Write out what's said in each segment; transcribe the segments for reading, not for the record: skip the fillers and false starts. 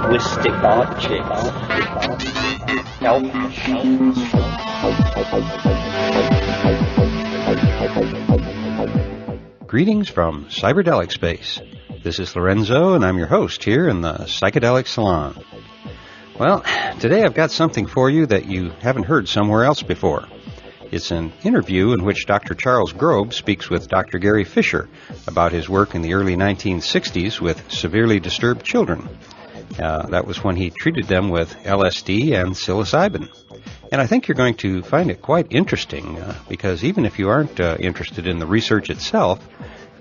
twisted objects, health machines. Greetings from Psychedelic Space. This is Lorenzo, and I'm your host here in the Psychedelic Salon. Well, today I've got something for you that you haven't heard somewhere else before. It's an interview in which Dr. Charles Grobe speaks with Dr. Gary Fisher about his work in the early 1960s with severely disturbed children. That was when he treated them with LSD and psilocybin. And I think you're going to find it quite interesting because even if you aren't interested in the research itself,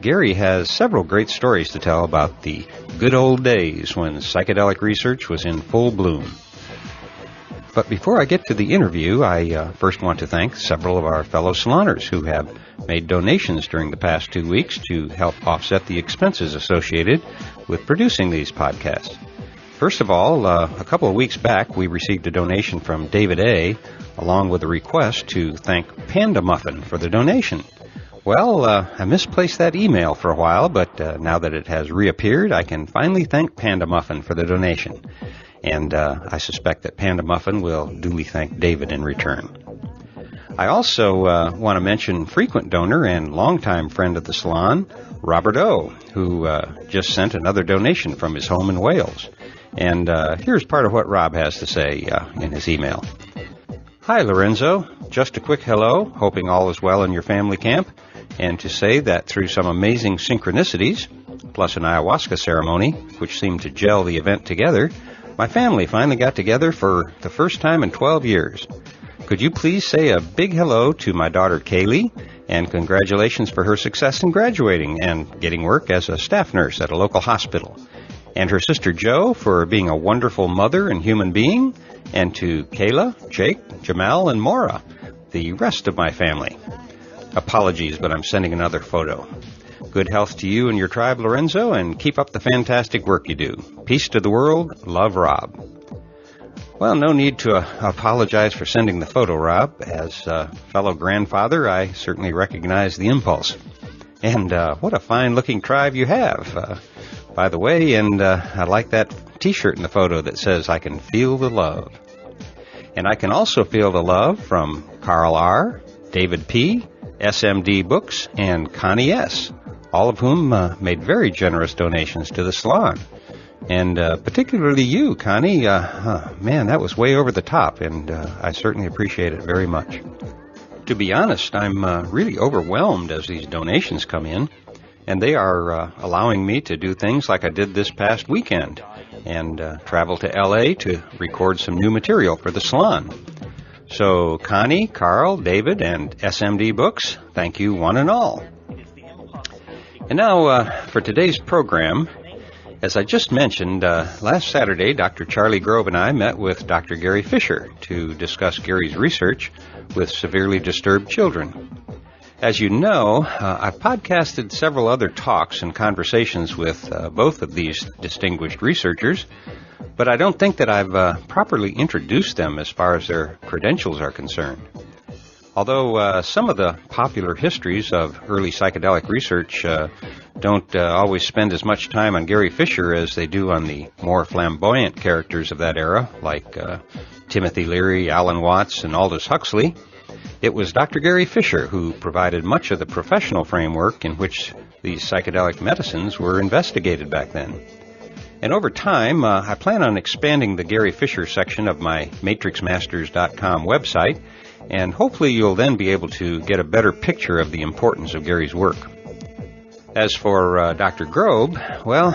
Gary has several great stories to tell about the good old days when psychedelic research was in full bloom. But before I get to the interview, I first want to thank several of our fellow saloners who have made donations during the past 2 weeks to help offset the expenses associated with producing these podcasts. First of all, a couple of weeks back, we received a donation from David A., along with a request to thank Panda Muffin for the donation. Well, I misplaced that email for a while, but now that it has reappeared, I can finally thank Panda Muffin for the donation. And I suspect that Panda Muffin will duly thank David in return. I also want to mention frequent donor and longtime friend of the salon, Robert O., who just sent another donation from his home in Wales. And here's part of what Rob has to say in his email. Hi, Lorenzo. Just a quick hello, hoping all is well in your family camp, and to say that through some amazing synchronicities, plus an ayahuasca ceremony, which seemed to gel the event together, my family finally got together for the first time in 12 years. Could you please say a big hello to my daughter Kaylee, and congratulations for her success in graduating and getting work as a staff nurse at a local hospital, and her sister Jo for being a wonderful mother and human being, and to Kayla, Jake, Jamal, and Maura, the rest of my family. Apologies, but I'm sending another photo. Good health to you and your tribe, Lorenzo, and keep up the fantastic work you do. Peace to the world. Love, Rob. Well, no need to apologize for sending the photo, Rob. As a fellow grandfather, I certainly recognize the impulse. And what a fine-looking tribe you have, by the way, and I like that T-shirt in the photo that says, I can feel the love. And I can also feel the love from Carl R., David P., SMD Books, and Connie S., all of whom made very generous donations to the salon. And particularly you, Connie. Man, that was way over the top, and I certainly appreciate it very much. To be honest, I'm really overwhelmed as these donations come in, and they are allowing me to do things like I did this past weekend, and travel to L.A. to record some new material for the salon. So, Connie, Carl, David, and SMD Books, thank you one and all. And now, for today's program, as I just mentioned, last Saturday, Dr. Charlie Grobe and I met with Dr. Gary Fisher to discuss Gary's research with severely disturbed children. As you know, I've podcasted several other talks and conversations with both of these distinguished researchers, but I don't think that I've properly introduced them as far as their credentials are concerned. Although some of the popular histories of early psychedelic research don't always spend as much time on Gary Fisher as they do on the more flamboyant characters of that era, like Timothy Leary, Alan Watts, and Aldous Huxley, it was Dr. Gary Fisher who provided much of the professional framework in which these psychedelic medicines were investigated back then. And over time, I plan on expanding the Gary Fisher section of my MatrixMasters.com website, and hopefully you'll then be able to get a better picture of the importance of Gary's work. As for Dr. Grobe, well,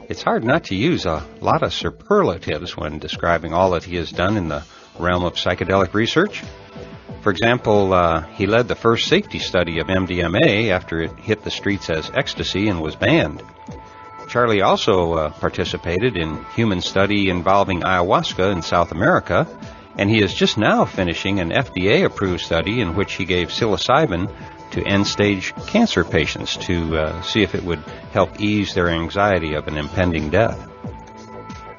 it's hard not to use a lot of superlatives when describing all that he has done in the realm of psychedelic research. For example, he led the first safety study of MDMA after it hit the streets as ecstasy and was banned. Charlie also participated in human study involving ayahuasca in South America, and he is just now finishing an FDA-approved study in which he gave psilocybin to end-stage cancer patients to see if it would help ease their anxiety of an impending death.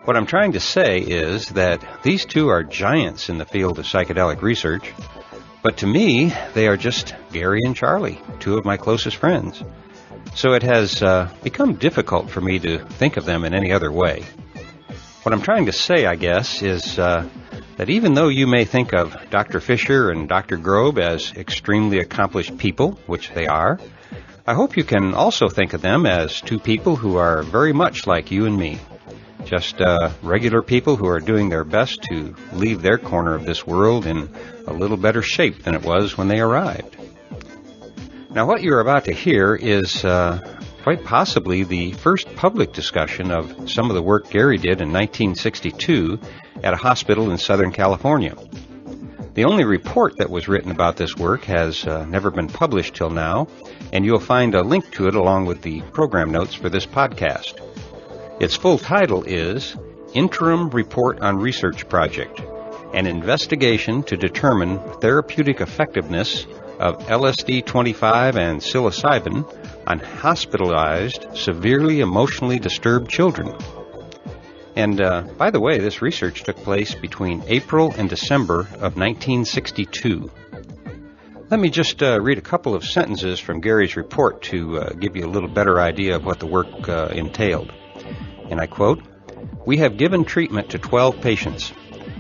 What I'm trying to say is that these two are giants in the field of psychedelic research, but to me, they are just Gary and Charlie, two of my closest friends. So it has become difficult for me to think of them in any other way. What I'm trying to say, I guess, is that even though you may think of Dr. Fisher and Dr. Grobe as extremely accomplished people, which they are, I hope you can also think of them as two people who are very much like you and me. Just regular people who are doing their best to leave their corner of this world in a little better shape than it was when they arrived. Now, what you're about to hear is quite possibly the first public discussion of some of the work Gary did in 1962 at a hospital in Southern California. The only report that was written about this work has never been published till now, and you'll find a link to it along with the program notes for this podcast. Its full title is Interim Report on Research Project, an investigation to determine therapeutic effectiveness of LSD-25 and psilocybin on hospitalized, severely emotionally disturbed children. And by the way, this research took place between April and December of 1962. Let me just read a couple of sentences from Gary's report to give you a little better idea of what the work entailed. And I quote, "We have given treatment to 12 patients.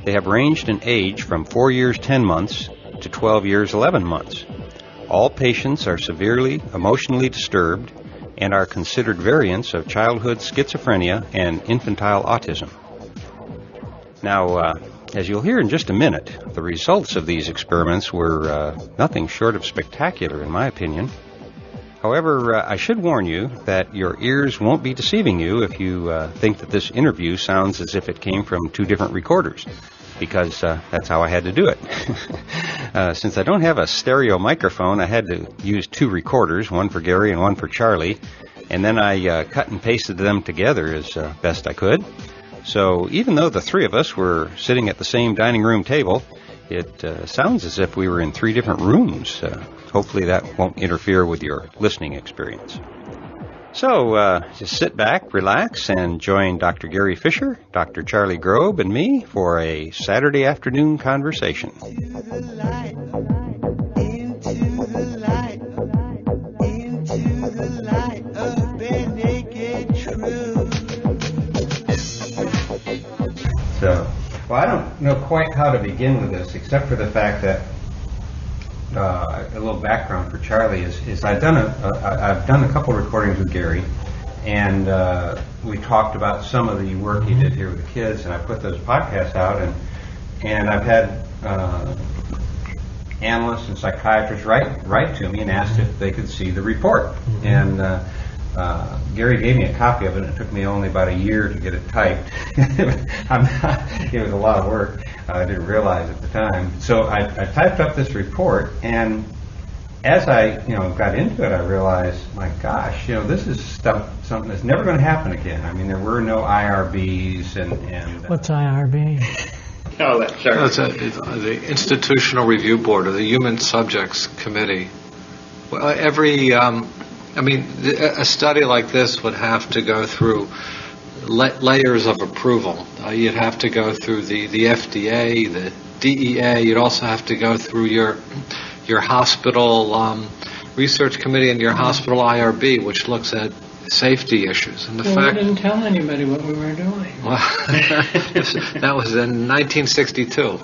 They have ranged in age from 4 years 10 months to 12 years 11 months. All patients are severely emotionally disturbed and are considered variants of childhood schizophrenia and infantile autism." Now, as you'll hear in just a minute, the results of these experiments were nothing short of spectacular, in my opinion. However, I should warn you that your ears won't be deceiving you if you think that this interview sounds as if it came from two different recorders, because that's how I had to do it. Since I don't have a stereo microphone, I had to use two recorders, one for Gary and one for Charlie, and then I cut and pasted them together as best I could. So even though the three of us were sitting at the same dining room table, it sounds as if we were in three different rooms. Hopefully that won't interfere with your listening experience. So just sit back, relax, and join Dr. Gary Fisher, Dr. Charlie Grobe, and me for a Saturday afternoon conversation. So, well, I don't know quite how to begin with this, except for the fact that a little background for Charlie is I've done a couple recordings with Gary, and we talked about some of the work he did here with the kids, and I put those podcasts out, and I've had analysts and psychiatrists write to me and asked if they could see the report, and Gary gave me a copy of it, and it took me only about a year to get it typed. It was a lot of work. I didn't realize at the time. So I typed up this report, and as I got into it, I realized, my gosh, this is something that's never going to happen again. I mean, there were no IRBs and What's IRB? Oh, that's sure. It's the Institutional Review Board, or the Human Subjects Committee. Well, a study like this would have to go through layers of approval. You'd have to go through the FDA, the DEA. You'd also have to go through your hospital research committee and your hospital IRB, which looks at safety issues. And we didn't tell anybody what we were doing. Well, that was in 1962.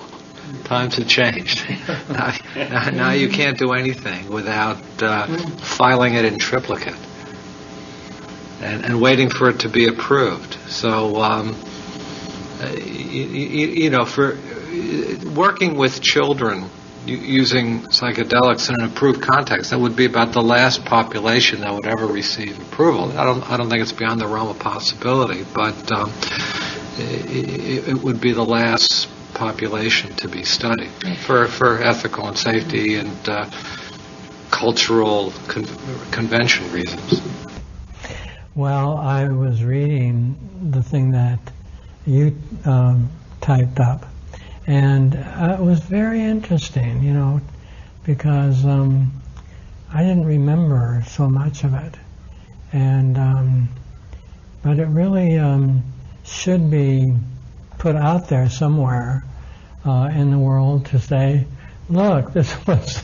Times have changed. Now you can't do anything without filing it in triplicate and waiting for it to be approved. So, for working with children using psychedelics in an approved context, that would be about the last population that would ever receive approval. I don't think it's beyond the realm of possibility, but it would be the last population to be studied for ethical and safety and cultural convention reasons. Well, I was reading the thing that you typed up, and it was very interesting, because I didn't remember so much of it, and but it really should be put out there somewhere in the world to say, look, this was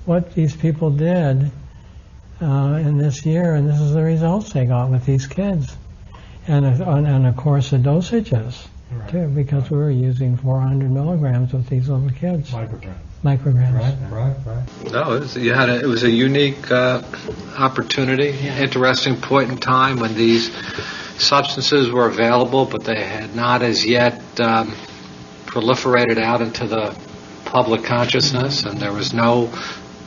what these people did in this year, and this is the results they got with these kids, and of course the dosages. too, because we were using 400 milligrams with these little kids. Micrograms. Right. No, it was a unique opportunity, interesting point in time when these substances were available, but they had not as yet proliferated out into the public consciousness, and there was no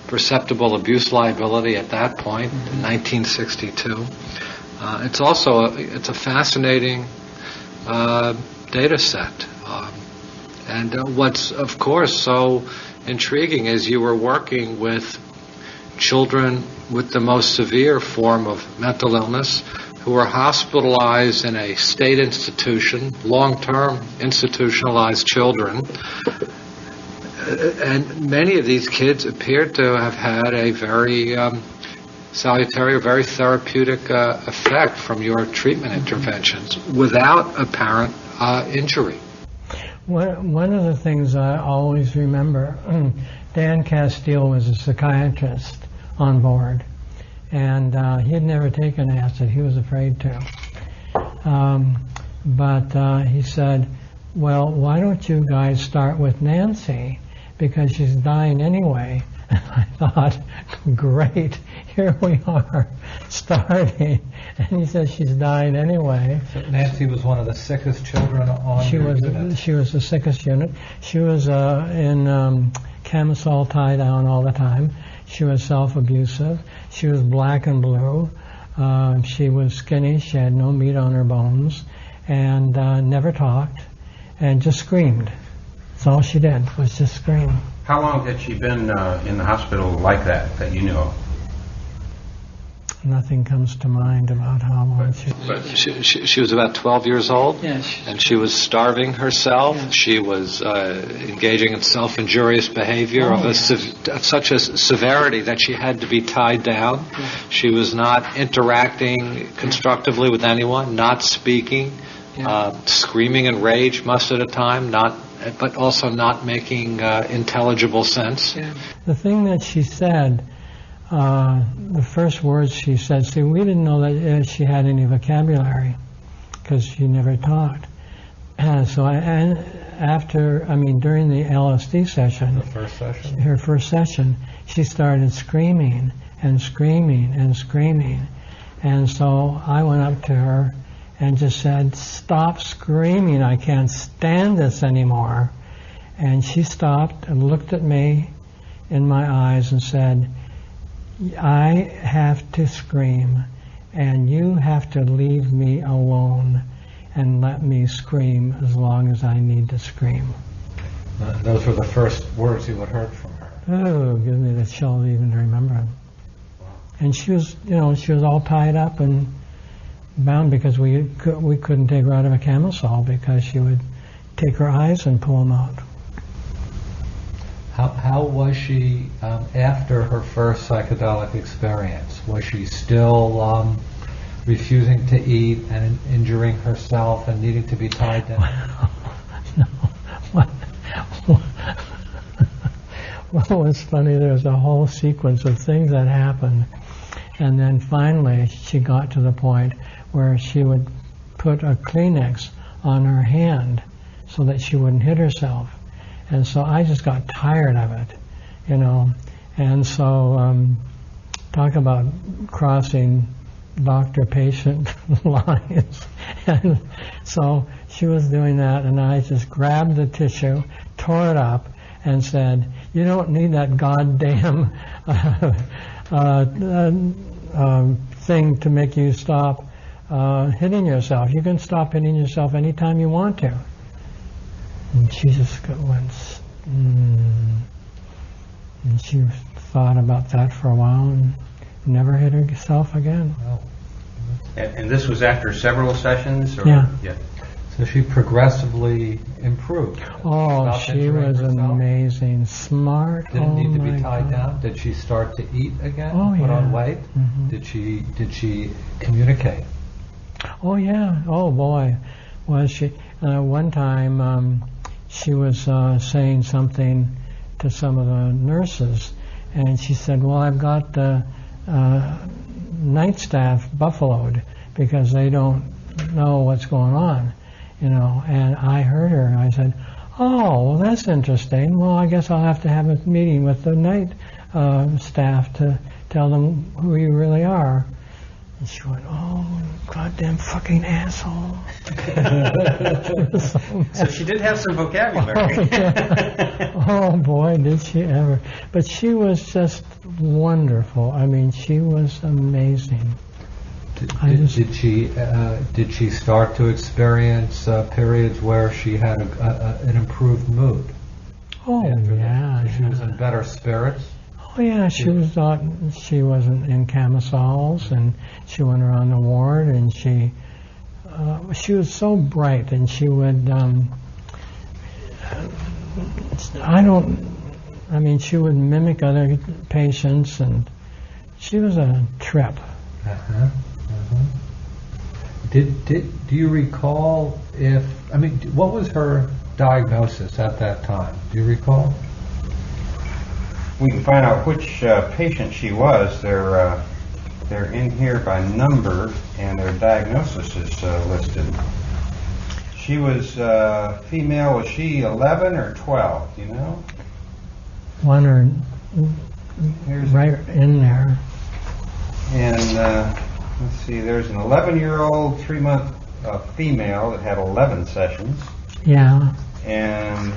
perceptible abuse liability at that point in 1962. It's a fascinating data set, and what's of course so intriguing is you were working with children with the most severe form of mental illness who were hospitalized in a state institution, long-term institutionalized children. And many of these kids appeared to have had a very salutary, a very therapeutic effect from your treatment interventions without apparent injury. One of the things I always remember, Dan Castile was a psychiatrist on board, and he had never taken acid. He was afraid to. But he said, well, why don't you guys start with Nancy, because she's dying anyway. And I thought, great, here we are, starting. And he said she's dying anyway. So Nancy was one of the sickest children on your unit. She was the sickest unit. She was in camisole tie down all the time. She was self-abusive. She was black and blue. She was skinny. She had no meat on her bones, and never talked, and just screamed. That's all she did, was just scream. How long had she been in the hospital like that you knew of? Nothing comes to mind about how long She was about 12 years old, Yes. and she was starving herself. Yes. She was engaging in self-injurious behavior of such a severity that she had to be tied down. Yes. She was not interacting constructively with anyone, not speaking, screaming in rage most of the time, but also not making intelligible sense. Yeah. The thing that she said, the first words she said, see, we didn't know that she had any vocabulary because she never talked. During the LSD session, her first session, she started screaming and screaming and screaming. And so I went up to her and just said, stop screaming, I can't stand this anymore. And she stopped and looked at me in my eyes and said, I have to scream, and you have to leave me alone and let me scream as long as I need to scream. Those were the first words you had heard from her. Oh, gives me the chill even to remember them. And she was all tied up and bound because we couldn't take her out of a camisole because she would take her eyes and pull them out. How was she after her first psychedelic experience? Was she still refusing to eat and injuring herself and needing to be tied down? No. What was funny, there was a whole sequence of things that happened. And then finally she got to the point where she would put a Kleenex on her hand so that she wouldn't hit herself. And so I just got tired of it, And so talk about crossing doctor-patient lines. And so she was doing that, and I just grabbed the tissue, tore it up, and said, you don't need that goddamn thing to make you stop hitting yourself. You can stop hitting yourself anytime you want to. And she just went, and she thought about that for a while and never hit herself again. Wow. And this was after several sessions? Or? Yeah. So she progressively improved. Oh, Stopped she injuring was herself. amazing, smart. Didn't need to be my tied God. down. Did she start to eat again? Oh, Put on yeah. weight? Mhm. Did she communicate? Oh yeah. Oh boy, was she? One time she was saying something to some of the nurses, and she said, "Well, I've got the night staff buffaloed because they don't know what's going on." and I heard her, and I said, "Oh, well, that's interesting. Well, I guess I'll have to have a meeting with the night staff to tell them who you really are." And she went, "Oh, goddamn fucking asshole." So she did have some vocabulary. Oh, yeah. Oh, boy, did she ever. But she was just wonderful. I mean, she was amazing. Did she start to experience periods where she had an improved mood? Oh, yeah. She was in better spirits? Oh, yeah, she wasn't in camisoles, and she went around the ward, and she was so bright, and she would, she would mimic other patients, and she was a trip. Do you recall what was her diagnosis at that time? Do you recall? We can find out which patient she was. They're in here by number, and their diagnosis is listed. She was female. Was she 11 or 12? Do you know? One or right in there. And let's see. There's an 11-year-old, 3-month female that had 11 sessions. Yeah. And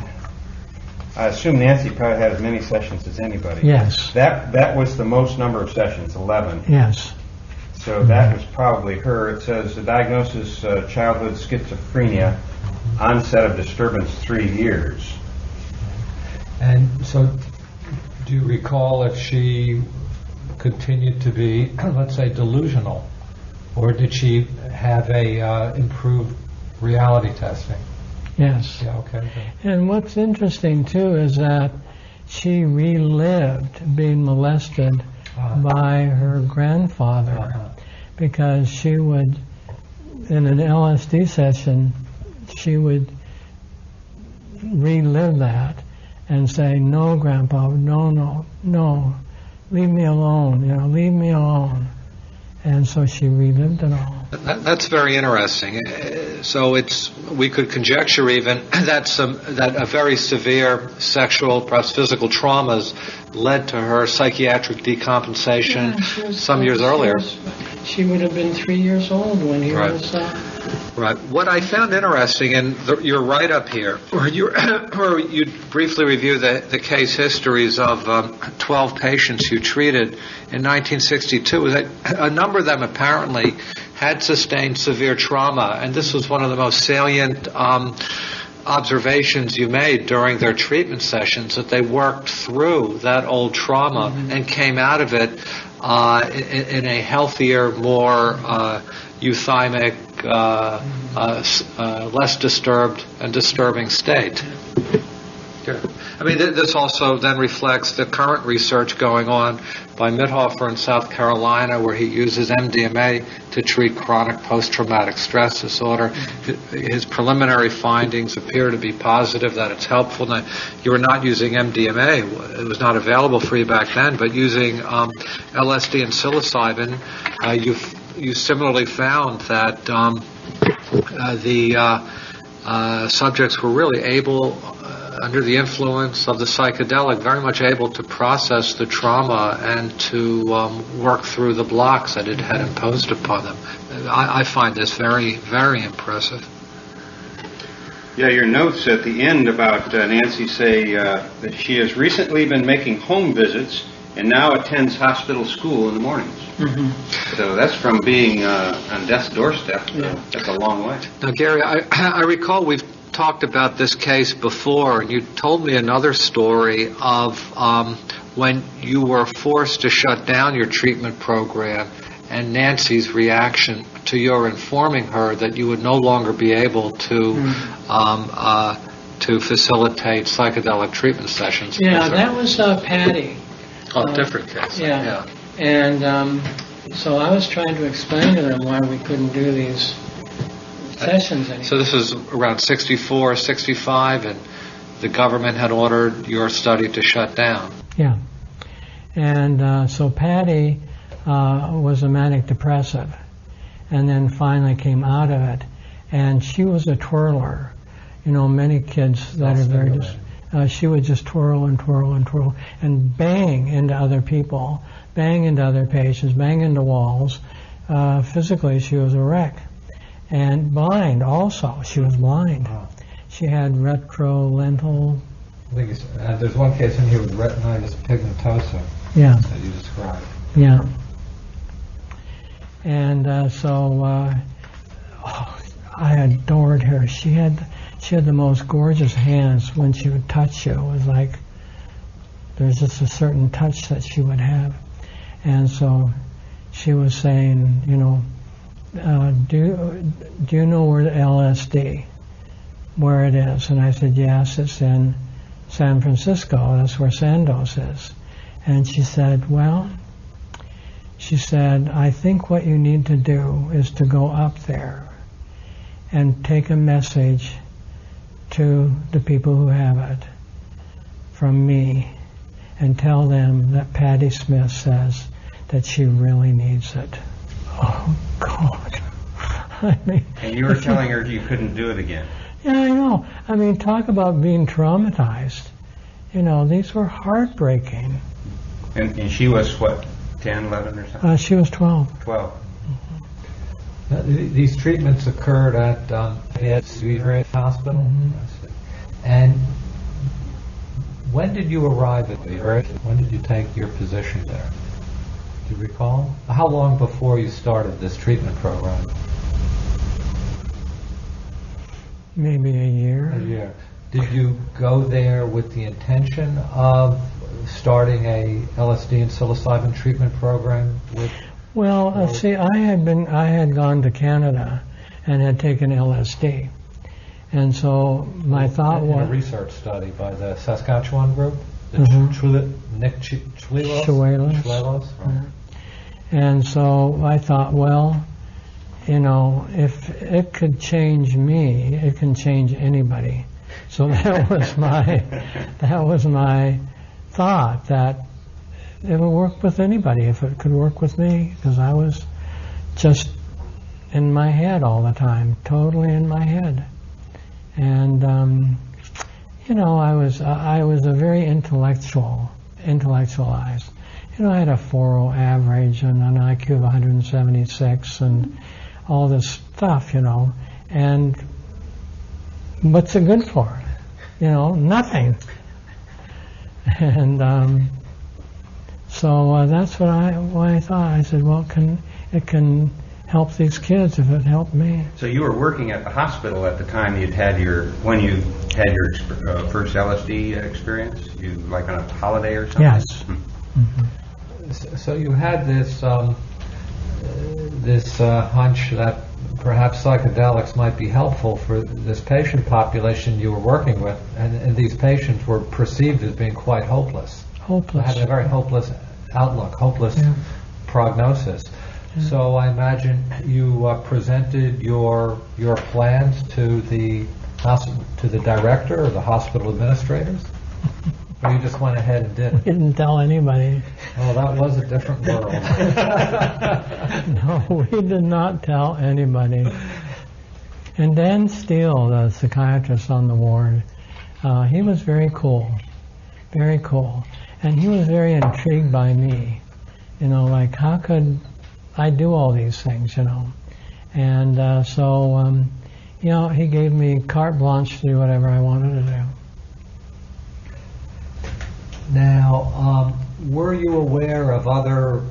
I assume Nancy probably had as many sessions as anybody. Yes. That was the most number of sessions, 11. Yes. So that was probably her. It says the diagnosis, childhood schizophrenia, onset of disturbance 3 years. And so do you recall if she continued to be, let's say, delusional, or did she have a improved reality testing? Yes. Yeah, okay. And what's interesting, too, is that she relived being molested by her grandfather, because she would, in an LSD session, she would relive that and say, "No, Grandpa, no, leave me alone, leave me alone." And so she relived it all. That's very interesting. So we could conjecture even that a very severe sexual, perhaps physical traumas led to her psychiatric decompensation some years earlier. She would have been 3 years old when he was... Right. What I found interesting, and you're right up here, where you briefly review the case histories of 12 patients you treated in 1962, was that a number of them apparently had sustained severe trauma, and this was one of the most salient observations you made during their treatment sessions, that they worked through that old trauma and came out of it in a healthier, more euthymic, less disturbed and disturbing state. Good. I mean, this also then reflects the current research going on by Mithofer in South Carolina, where he uses MDMA to treat chronic post-traumatic stress disorder. His preliminary findings appear to be positive, that it's helpful. Now, you were not using MDMA. It was not available for you back then, but using LSD and psilocybin, you similarly found that the subjects were really able, under the influence of the psychedelic, very much able to process the trauma and to work through the blocks that it had imposed upon them. I find this very, very impressive. Yeah, your notes at the end about Nancy say that she has recently been making home visits and now attends hospital school in the mornings. Mm-hmm. So that's from being on death's doorstep. That's a long way. Now, Gary, I recall we've talked about this case before, and you told me another story of when you were forced to shut down your treatment program, and Nancy's reaction to your informing her that you would no longer be able to facilitate psychedelic treatment sessions. Yeah, that was Patty. Oh, different case. Yeah. And so I was trying to explain to them why we couldn't do these sessions anymore. So this was around 64, 65, and the government had ordered your study to shut down. Yeah. And so Patty was a manic depressive, and then finally came out of it. and she was a twirler. You know, many kids that are very she would just twirl and twirl and twirl and bang into other people, bang into other patients, bang into walls. Physically, she was a wreck. And blind also. She was blind. Wow. She had retrolental. I think there's one case in here with retinitis pigmentosa Yeah, that you described. yeah. And I adored her. She had the most gorgeous hands. When she would touch you, it was like there's just a certain touch that she would have. And so she was saying, you know, do you know where the LSD, where it is? And I said, yes, it's in San Francisco. That's where Sandoz is. And she said, well, I think what you need to do is to go up there and take a message to the people who have it from me and tell them that Patti Smith says that she really needs it. Oh, God. I mean, And you were telling her you couldn't do it again. yeah, I know. I mean, talk about being traumatized. You know, these were heartbreaking. And she was, what, 10, 11 or something? She was 12. 12. These treatments occurred at Schizophrenia Hospital. And when did you arrive at the Earth? When did you take your position there? Do you recall? How long before you started this treatment program? Maybe a year. A year. Did you go there with the intention of starting a LSD and psilocybin treatment program with? Well, see, I had gone to Canada and had taken LSD, and so my thought in was a research study by the Saskatchewan group, the Nick Chuelos. Right. And so I thought, well, you know, if it could change me, it can change anybody. So that was my thought, that it would work with anybody if it could work with me, because I was just in my head all the time, totally in my head. And you know, I was a very intellectualized. You know, I had a 4.0 average and an IQ of 176 and all this stuff, you know. And what's it good for? You know, nothing. And so that's what I thought. I said, well, it can help these kids if it helped me. So you were working at the hospital at the time when you had your first LSD experience? You like on a holiday or something? Yes. Mm-hmm. So you had this hunch that perhaps psychedelics might be helpful for this patient population you were working with, and these patients were perceived as being quite hopeless. Hopeless. Had a very hopeless outlook, hopeless prognosis. Yeah. So I imagine you presented your plans to the director or the hospital administrators, or you just went ahead and did it? We didn't tell anybody. Oh, that was a different world. No, we did not tell anybody. And Dan Steele, the psychiatrist on the ward, he was very cool, and he was very intrigued by me. You know, like, how could I do all these things, you know? And so, you know, he gave me carte blanche to do whatever I wanted to do. Now, were you aware of other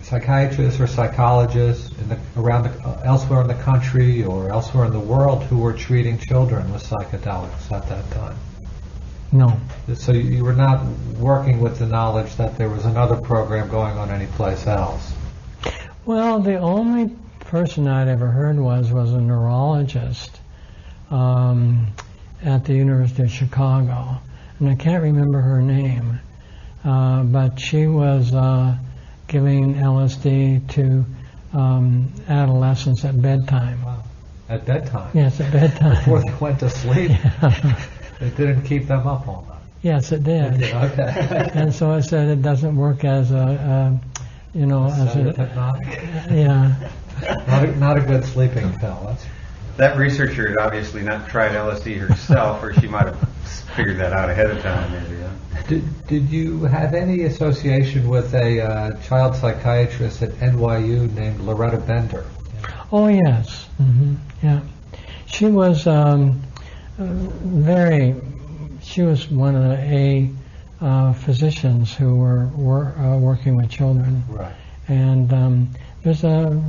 psychiatrists or psychologists elsewhere in the country or elsewhere in the world who were treating children with psychedelics at that time? No. So you were not working with the knowledge that there was another program going on anyplace else? Well, the only person I'd ever heard was a neurologist at the University of Chicago. And I can't remember her name, but she was giving LSD to adolescents at bedtime. Wow. At bedtime? Yes, at bedtime. Before they went to sleep? Yeah. It didn't keep them up all night? Yes, it did. Okay. And so I said it doesn't work as a hypnotic? Yeah. Not a good sleeping pill. that researcher had obviously not tried LSD herself, or she might have figured that out ahead of time, maybe. Huh? Did you have any association with a child psychiatrist at NYU named Loretta Bender? Oh yes, yeah. She was She was one of the physicians who were working with children. Right. And there's a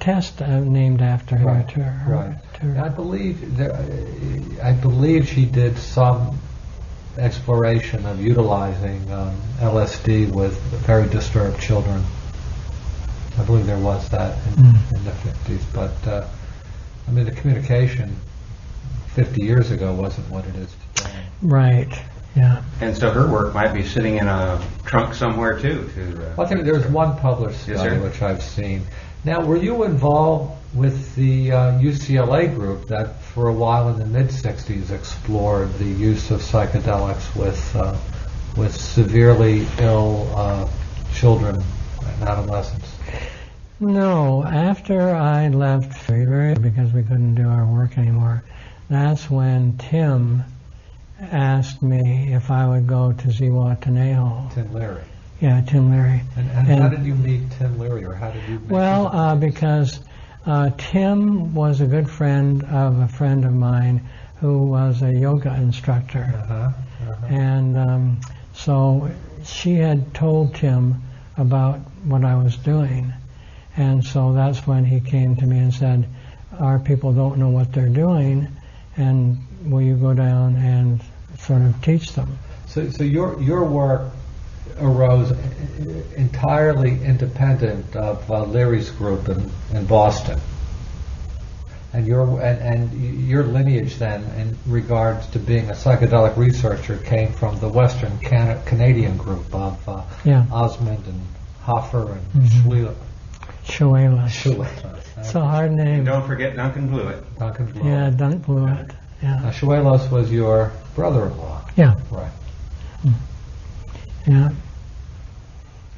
test named after her. Right. To her. Right. To her. I believe she did some exploration of utilizing LSD with very disturbed children. I believe there was that in the 50s, but I mean, the communication 50 years ago wasn't what it is today. Right, yeah. And so her work might be sitting in a trunk somewhere too. I think there's one published study which I've seen. Now, were you involved with the UCLA group that for a while in the mid-60s explored the use of psychedelics with severely ill children and adolescents? No, after I left because we couldn't do our work anymore, that's when Tim asked me if I would go to Zihuatanejo. Tim Leary. Yeah, Tim Leary. And how did you meet Tim Leary, or how did you meet Well, because Tim was a good friend of a friend of mine who was a yoga instructor. And so she had told Tim about what I was doing. And so that's when he came to me and said, our people don't know what they're doing, and will you go down and sort of teach them? So your work arose entirely independent of Leary's group in Boston, and your lineage then, in regards to being a psychedelic researcher, came from the Western Canadian group of Osmond and Hoffer and Shuelas. It's a hard name. And don't forget Duncan Blewett. Yeah, Dunk Blewett. Yeah. Shuelas was your brother-in-law. Yeah. Right. Yeah.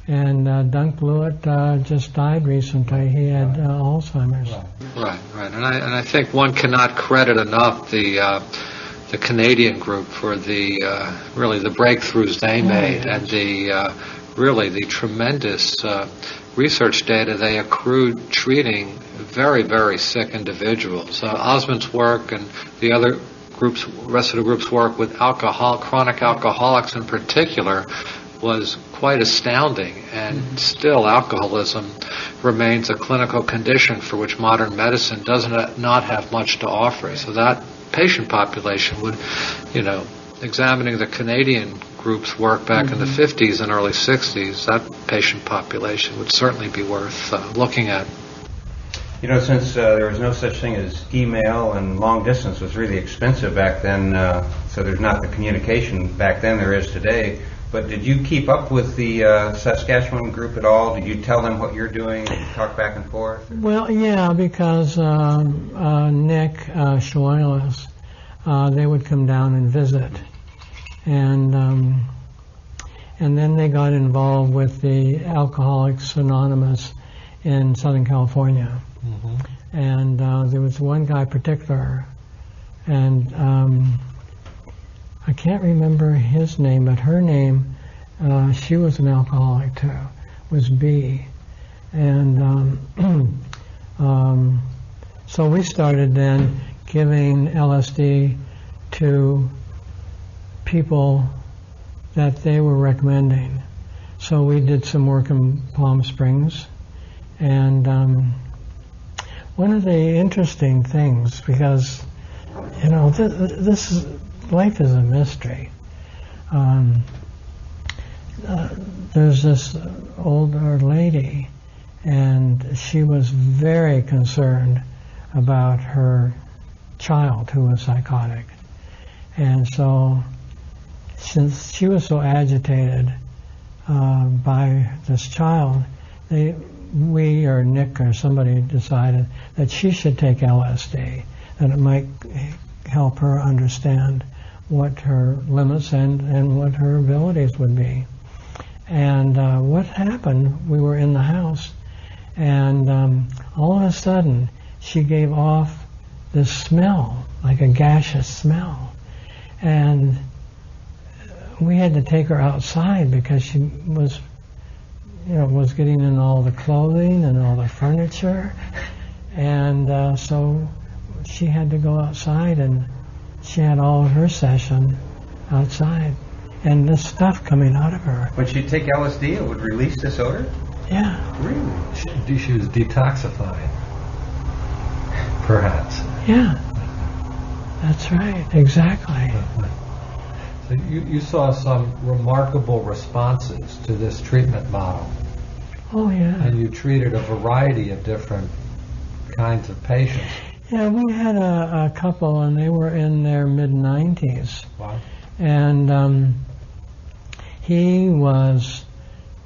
And Dunk Blewett just died recently. He had Alzheimer's. Right. And I think one cannot credit enough the Canadian group for the really the breakthroughs they made and the tremendous research data they accrued treating very, very sick individuals. Osmond's work and the other rest of the group's work with chronic alcoholics in particular was quite astounding, and still alcoholism remains a clinical condition for which modern medicine does not have much to offer. So that patient population would, examining the Canadian group's work back in the 50s and early 60s, that patient population would certainly be worth looking at. Since there was no such thing as email and long distance was really expensive back then, so there's not the communication back then there is today. But did you keep up with the Saskatchewan group at all? Did you tell them what you're doing and talk back and forth? Well, yeah, because Nick Shuelas, they would come down and visit. And then they got involved with the Alcoholics Anonymous in Southern California. And there was one guy particular, and I can't remember his name, but her name, she was an alcoholic too, was B. And so we started then giving LSD to people that they were recommending. So we did some work in Palm Springs, and one of the interesting things, because this is, life is a mystery. There's this older lady, and she was very concerned about her child who was psychotic, and so since she was so agitated by this child, we or Nick or somebody decided that she should take LSD, that it might help her understand what her limits and what her abilities would be. And what happened, we were in the house, and all of a sudden she gave off this smell, like a gaseous smell. And we had to take her outside because she was, was getting in all the clothing and all the furniture. And so she had to go outside, and she had all of her session outside. And this stuff coming out of her. When she'd take LSD, it would release this odor? Yeah. Really? She was detoxifying, perhaps. Yeah. That's right. Exactly. So you saw some remarkable responses to this treatment model. Oh, yeah. And you treated a variety of different kinds of patients. Yeah, we had a couple, and they were in their mid-90s. Wow. And he was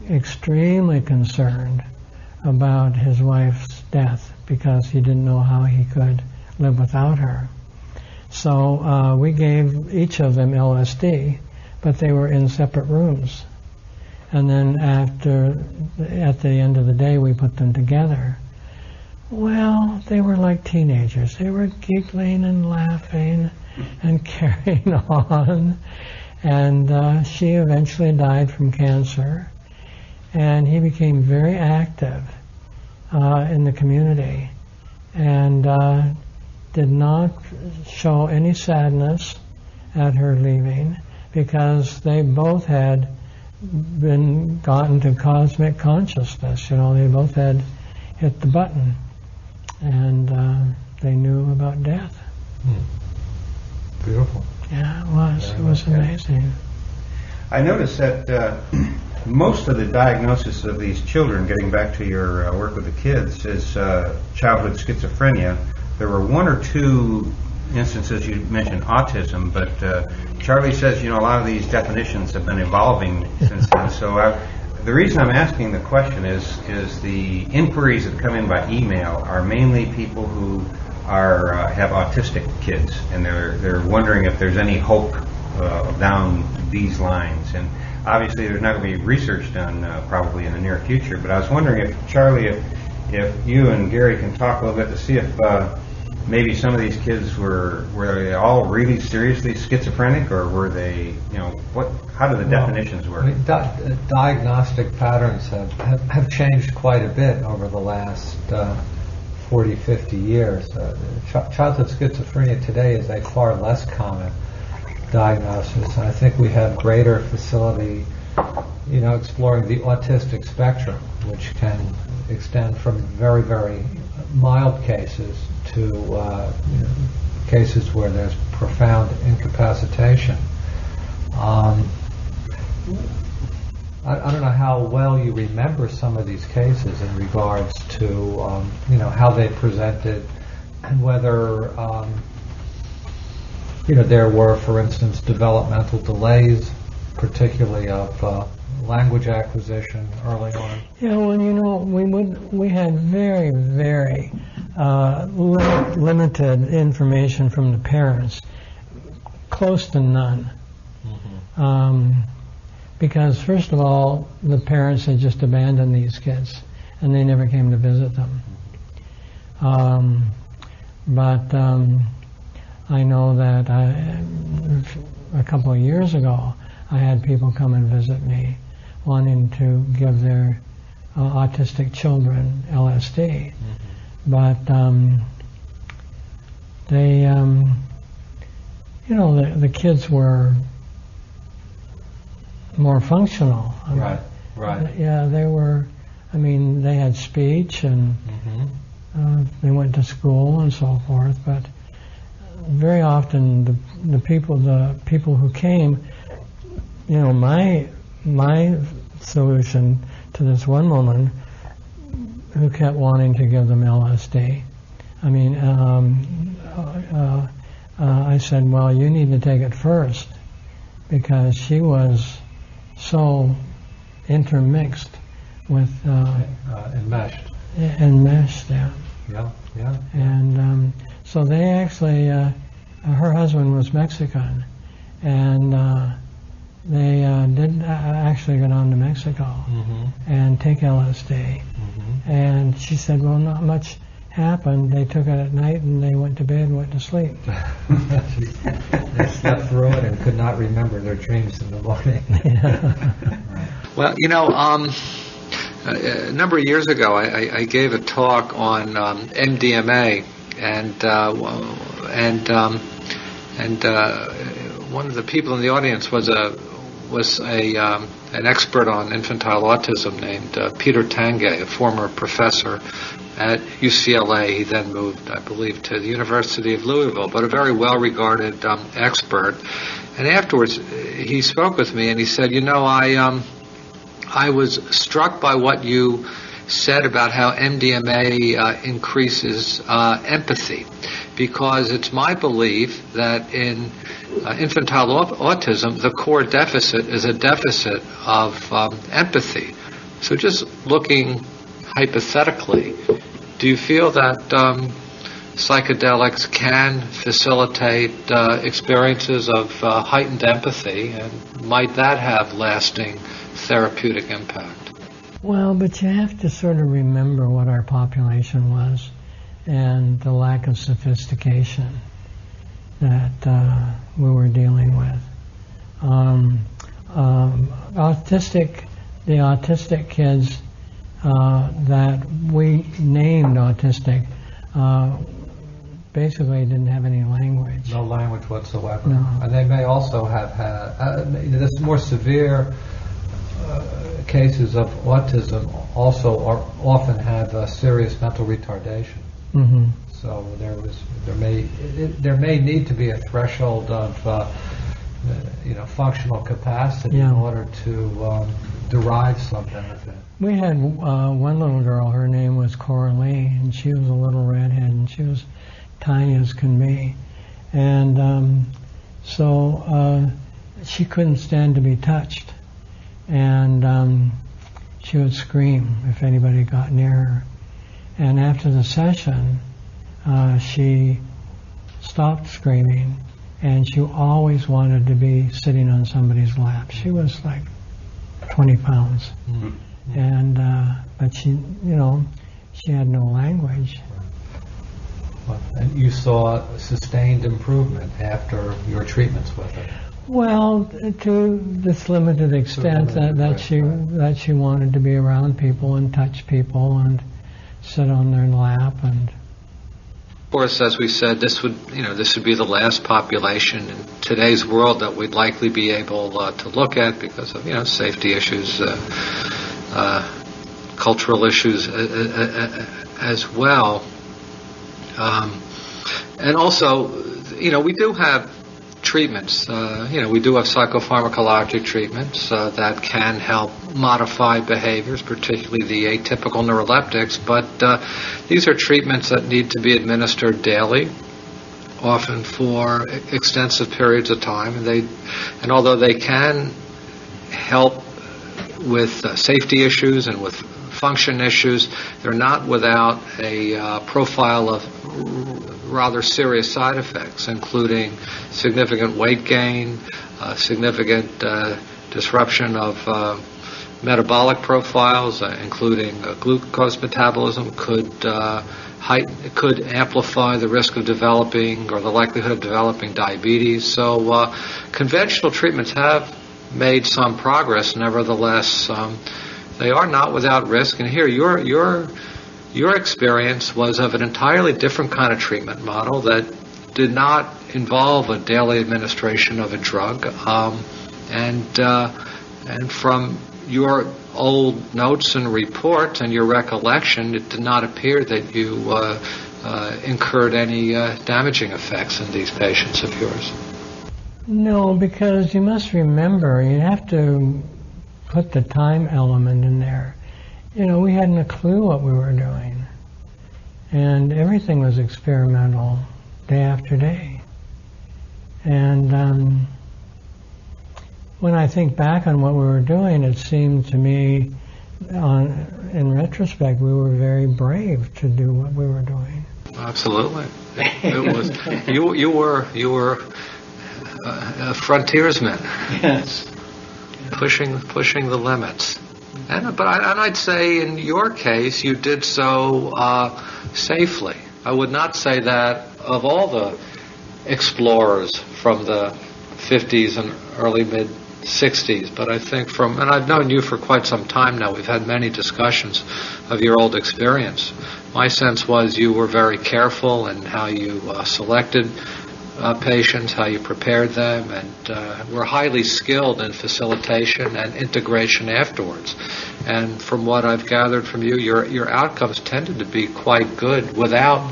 extremely concerned about his wife's death because he didn't know how he could live without her. So we gave each of them LSD, but they were in separate rooms. And then at the end of the day, we put them together. Well, they were like teenagers. They were giggling and laughing and carrying on. And she eventually died from cancer. And he became very active in the community and did not show any sadness at her leaving because they both had gotten to cosmic consciousness. They both had hit the button, and they knew about death. Beautiful. Yeah, it was. It was amazing. I noticed that most of the diagnosis of these children, getting back to your work with the kids, is childhood schizophrenia. There were one or two instances you mentioned autism, but Charlie says, a lot of these definitions have been evolving since then. So the reason I'm asking the question is the inquiries that come in by email are mainly people who have autistic kids, and they're wondering if there's any hope down these lines. And obviously there's not going to be research done probably in the near future, but I was wondering if, Charlie, if you and Gary can talk a little bit to see if maybe some of these kids were they all really seriously schizophrenic, or were they, how do the definitions work? Diagnostic patterns have changed quite a bit over the last 40, 50 years. Childhood schizophrenia today is a far less common diagnosis, and I think we have greater facility, exploring the autistic spectrum, which can extend from very, very mild cases to cases where there's profound incapacitation. I don't know how well you remember some of these cases in regards to how they presented, and whether there were, for instance, developmental delays, particularly of language acquisition early on. Yeah, well, we had very, very limited information from the parents, close to none. Mm-hmm. Because first of all, the parents had just abandoned these kids, and they never came to visit them. But I know that a couple of years ago, I had people come and visit me wanting to give their autistic children LSD. Mm-hmm. But they, the kids were more functional. Right. Yeah, they were, they had speech, and they went to school and so forth, but very often the people who came, my solution to this one woman who kept wanting to give them LSD, I said, well, you need to take it first, because she was so intermixed with enmeshed, yeah. And so they actually, her husband was Mexican, and they did actually go down to Mexico and take LSD. And she said, well, not much happened, they took it at night and they went to bed and went to sleep. They slept through it and could not remember their dreams in the morning. Well, a number of years ago, I gave a talk on MDMA, and one of the people in the audience was an expert on infantile autism named Peter Tanguay, a former professor at UCLA. He then moved, I believe, to the University of Louisville, but a very well-regarded expert. And afterwards, he spoke with me, and he said, I was struck by what you said about how MDMA increases empathy, because it's my belief that in infantile autism, the core deficit is a deficit of empathy. So just looking hypothetically, do you feel that psychedelics can facilitate experiences of heightened empathy, and might that have lasting therapeutic impact? Well, but you have to sort of remember what our population was and the lack of sophistication that we were dealing with. The autistic kids that we named autistic basically didn't have any language. No language whatsoever. No. And they may also have had, the more severe cases of autism also often have serious mental retardation. Mm-hmm. So there may need to be a threshold of functional capacity in order to derive some benefit. We had one little girl, her name was Coralie, and she was a little redhead, and she was tiny as can be. And so she couldn't stand to be touched. And she would scream if anybody got near her. And after the session, she stopped screaming, and she always wanted to be sitting on somebody's lap. She was like 20 pounds. Mm-hmm. And but she had no language. And you saw sustained improvement after your treatments with her? Well, to this limited extent that she wanted to be around people and touch people and sit on their lap. And of course, as we said, this would be the last population in today's world that we'd likely be able to look at because of safety issues, cultural issues as well, and also we do have treatments. We do have psychopharmacologic treatments that can help modify behaviors, particularly the atypical neuroleptics, but these are treatments that need to be administered daily, often for extensive periods of time, and although they can help with safety issues and with function issues, they're not without a profile of rather serious side effects, including significant weight gain, significant disruption of metabolic profiles, including glucose metabolism, could amplify the risk of developing or the likelihood of developing diabetes. So conventional treatments have made some progress. Nevertheless, they are not without risk. And here, your experience was of an entirely different kind of treatment model that did not involve a daily administration of a drug. And from your old notes and reports and your recollection, it did not appear that you incurred any damaging effects in these patients of yours. No, because you must remember, you have to put the time element in there. We hadn't a clue what we were doing. And everything was experimental day after day. And when I think back on what we were doing, it seemed to me, in retrospect, we were very brave to do what we were doing. Absolutely. It was. You were a frontiersman. Yes. Pushing the limits. But I'd say in your case, you did so safely. I would not say that of all the explorers from the 50s and early mid-60s, but I think and I've known you for quite some time now, we've had many discussions of your old experience. My sense was you were very careful in how you selected patients, how you prepared them, and were highly skilled in facilitation and integration afterwards. And from what I've gathered from you, your outcomes tended to be quite good without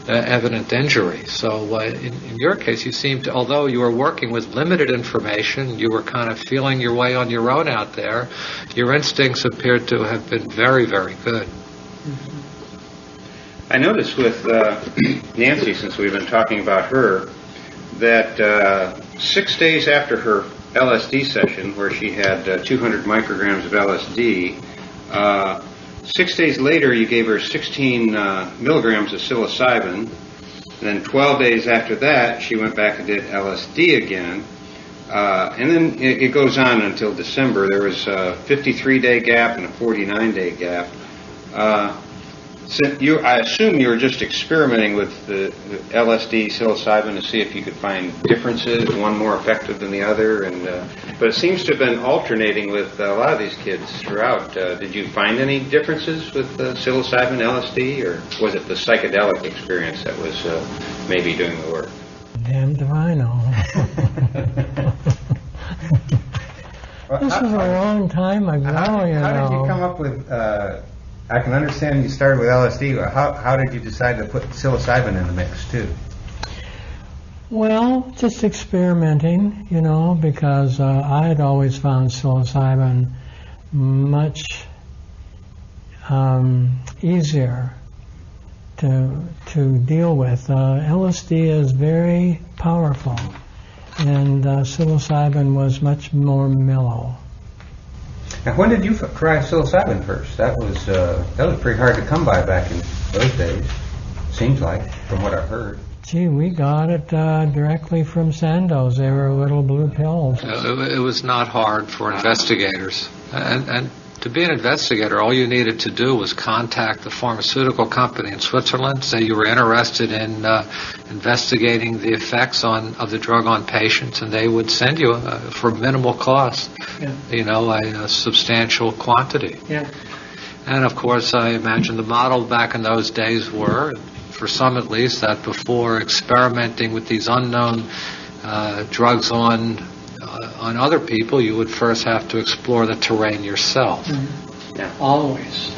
evident injury. So in your case, you seem to, although you were working with limited information, you were kind of feeling your way on your own out there, your instincts appeared to have been very, very good. I noticed with Nancy, since we've been talking about her, that 6 days after her LSD session, where she had 200 micrograms of LSD, 6 days later you gave her 16 milligrams of psilocybin. Then 12 days after that, she went back and did LSD again. And then it goes on until December. There was a 53-day gap and a 49-day gap. I assume you were just experimenting with the LSD, psilocybin, to see if you could find differences, one more effective than the other. But it seems to have been alternating with a lot of these kids throughout. Did you find any differences with psilocybin, LSD, or was it the psychedelic experience that was maybe doing the work? Damned if I know. This was a long time ago, How did you come up with... I can understand you started with LSD. How did you decide to put psilocybin in the mix, too? Well, just experimenting, because I had always found psilocybin much easier to deal with. LSD is very powerful, and psilocybin was much more mellow. Now, when did you try psilocybin first? That was pretty hard to come by back in those days. Seems like, from what I've heard. Gee, we got it directly from Sandoz. They were little blue pills. It was not hard for investigators. And to be an investigator, all you needed to do was contact the pharmaceutical company in Switzerland, say you were interested in investigating the effects of the drug on patients, and they would send you, for minimal cost, a substantial quantity. Yeah. And of course, I imagine the model back in those days were, for some at least, that before experimenting with these unknown drugs on other people, you would first have to explore the terrain yourself. Mm-hmm. Yeah. Always.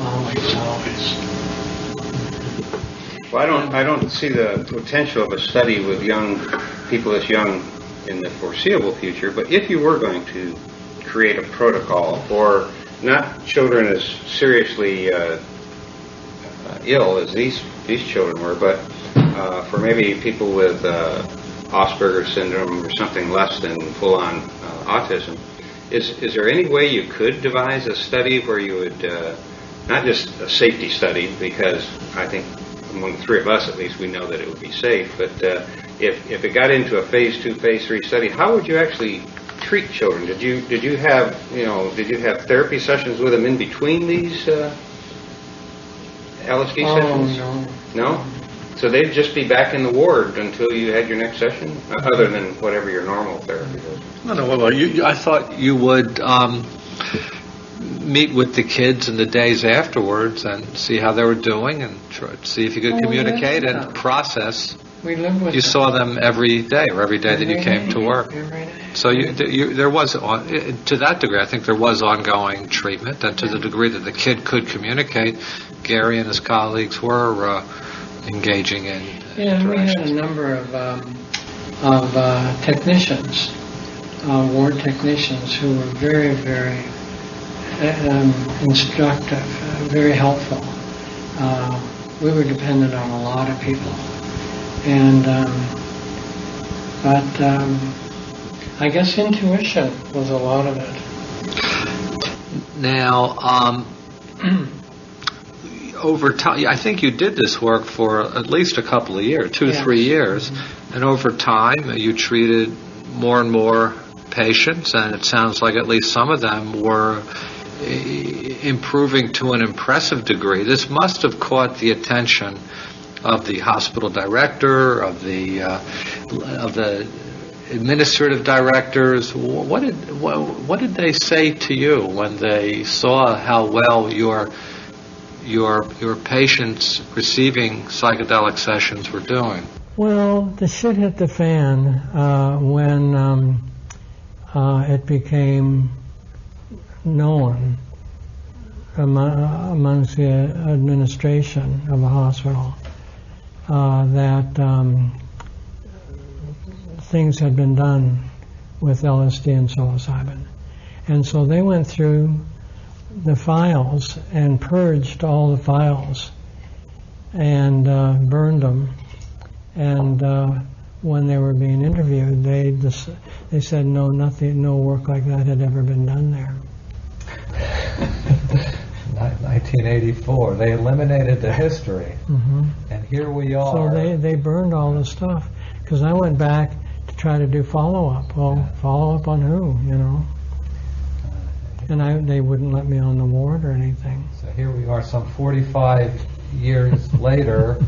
Well, I don't see the potential of a study with people this young in the foreseeable future, but if you were going to create a protocol for not children as seriously ill as these children were, but for maybe people with Asperger's syndrome or something less than full-on autism, is there any way you could devise a study where you would, not just a safety study, because I think among the three of us at least we know that it would be safe, but if it got into a phase 2, phase 3 study, how would you actually treat children? Did you have therapy sessions with them in between these LSD sessions? Oh, No? So they'd just be back in the ward until you had your next session, other than whatever your normal therapy was? No. I thought you would meet with the kids in the days afterwards and see how they were doing and try to see if you could communicate and process. We lived with You them. saw them every day that you came to work. Every day. So there was, to that degree, I think there was ongoing treatment, and to the degree that the kid could communicate, Gary and his colleagues were engaging in Yeah, we had a number of technicians, ward technicians, who were very, very instructive, very helpful. We were dependent on a lot of people, and but I guess intuition was a lot of it. Now, over time, I think you did this work for at least a couple of years, 2-3 years, and over time you treated more and more patients, and it sounds like at least some of them were improving to an impressive degree. This must have caught the attention of the hospital director, of the administrative directors. What did they say to you when they saw how well your patients receiving psychedelic sessions were doing? Well, the shit hit the fan when it became known amongst the administration of the hospital that things had been done with LSD and psilocybin. And so they went through the files and purged all the files and burned them. And when they were being interviewed, they said no work like that had ever been done there. 1984. They eliminated the history, and here we are. So they burned all the stuff, because I went back to try to do follow-up. Well, follow-up on who, you know? And they wouldn't let me on the ward or anything. So here we are, some 45 years later,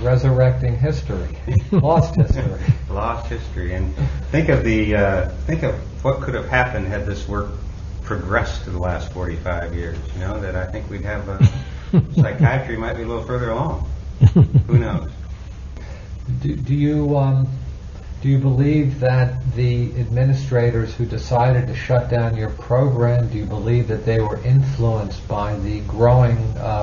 resurrecting history, lost history. Lost history. And think of what could have happened had this work progressed to the last 45 years. You know, that I think we'd have psychiatry might be a little further along. Who knows? Do you believe that the administrators who decided to shut down your program, do you believe that they were influenced by the growing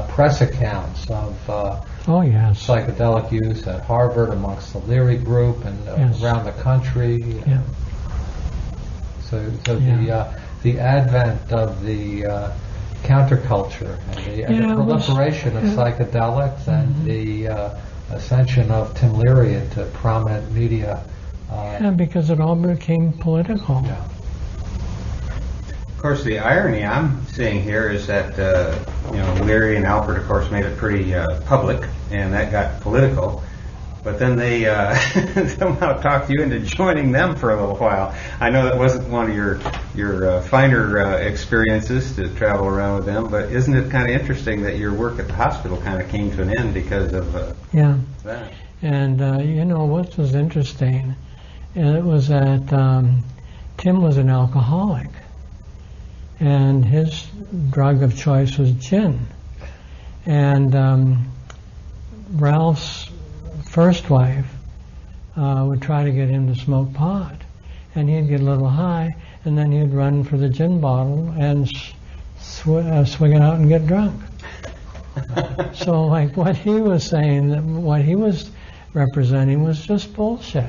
press accounts of psychedelic use at Harvard amongst the Leary group and around the country? Yeah. So the advent of the counterculture and the proliferation of psychedelics and the ascension of Tim Leary into prominent media. Because it all became political. Yeah. Of course, the irony I'm seeing here is that Leary and Alpert, of course, made it pretty public, and that got political. But then they somehow talked you into joining them for a little while. I know that wasn't one of your finer experiences to travel around with them, but isn't it kind of interesting that your work at the hospital kind of came to an end because of that? And what was interesting, it was that Tim was an alcoholic, and his drug of choice was gin. And Ralph's first wife would try to get him to smoke pot, and he'd get a little high, and then he'd run for the gin bottle and swing it out and get drunk. So, like, what he was saying, what he was representing was just bullshit.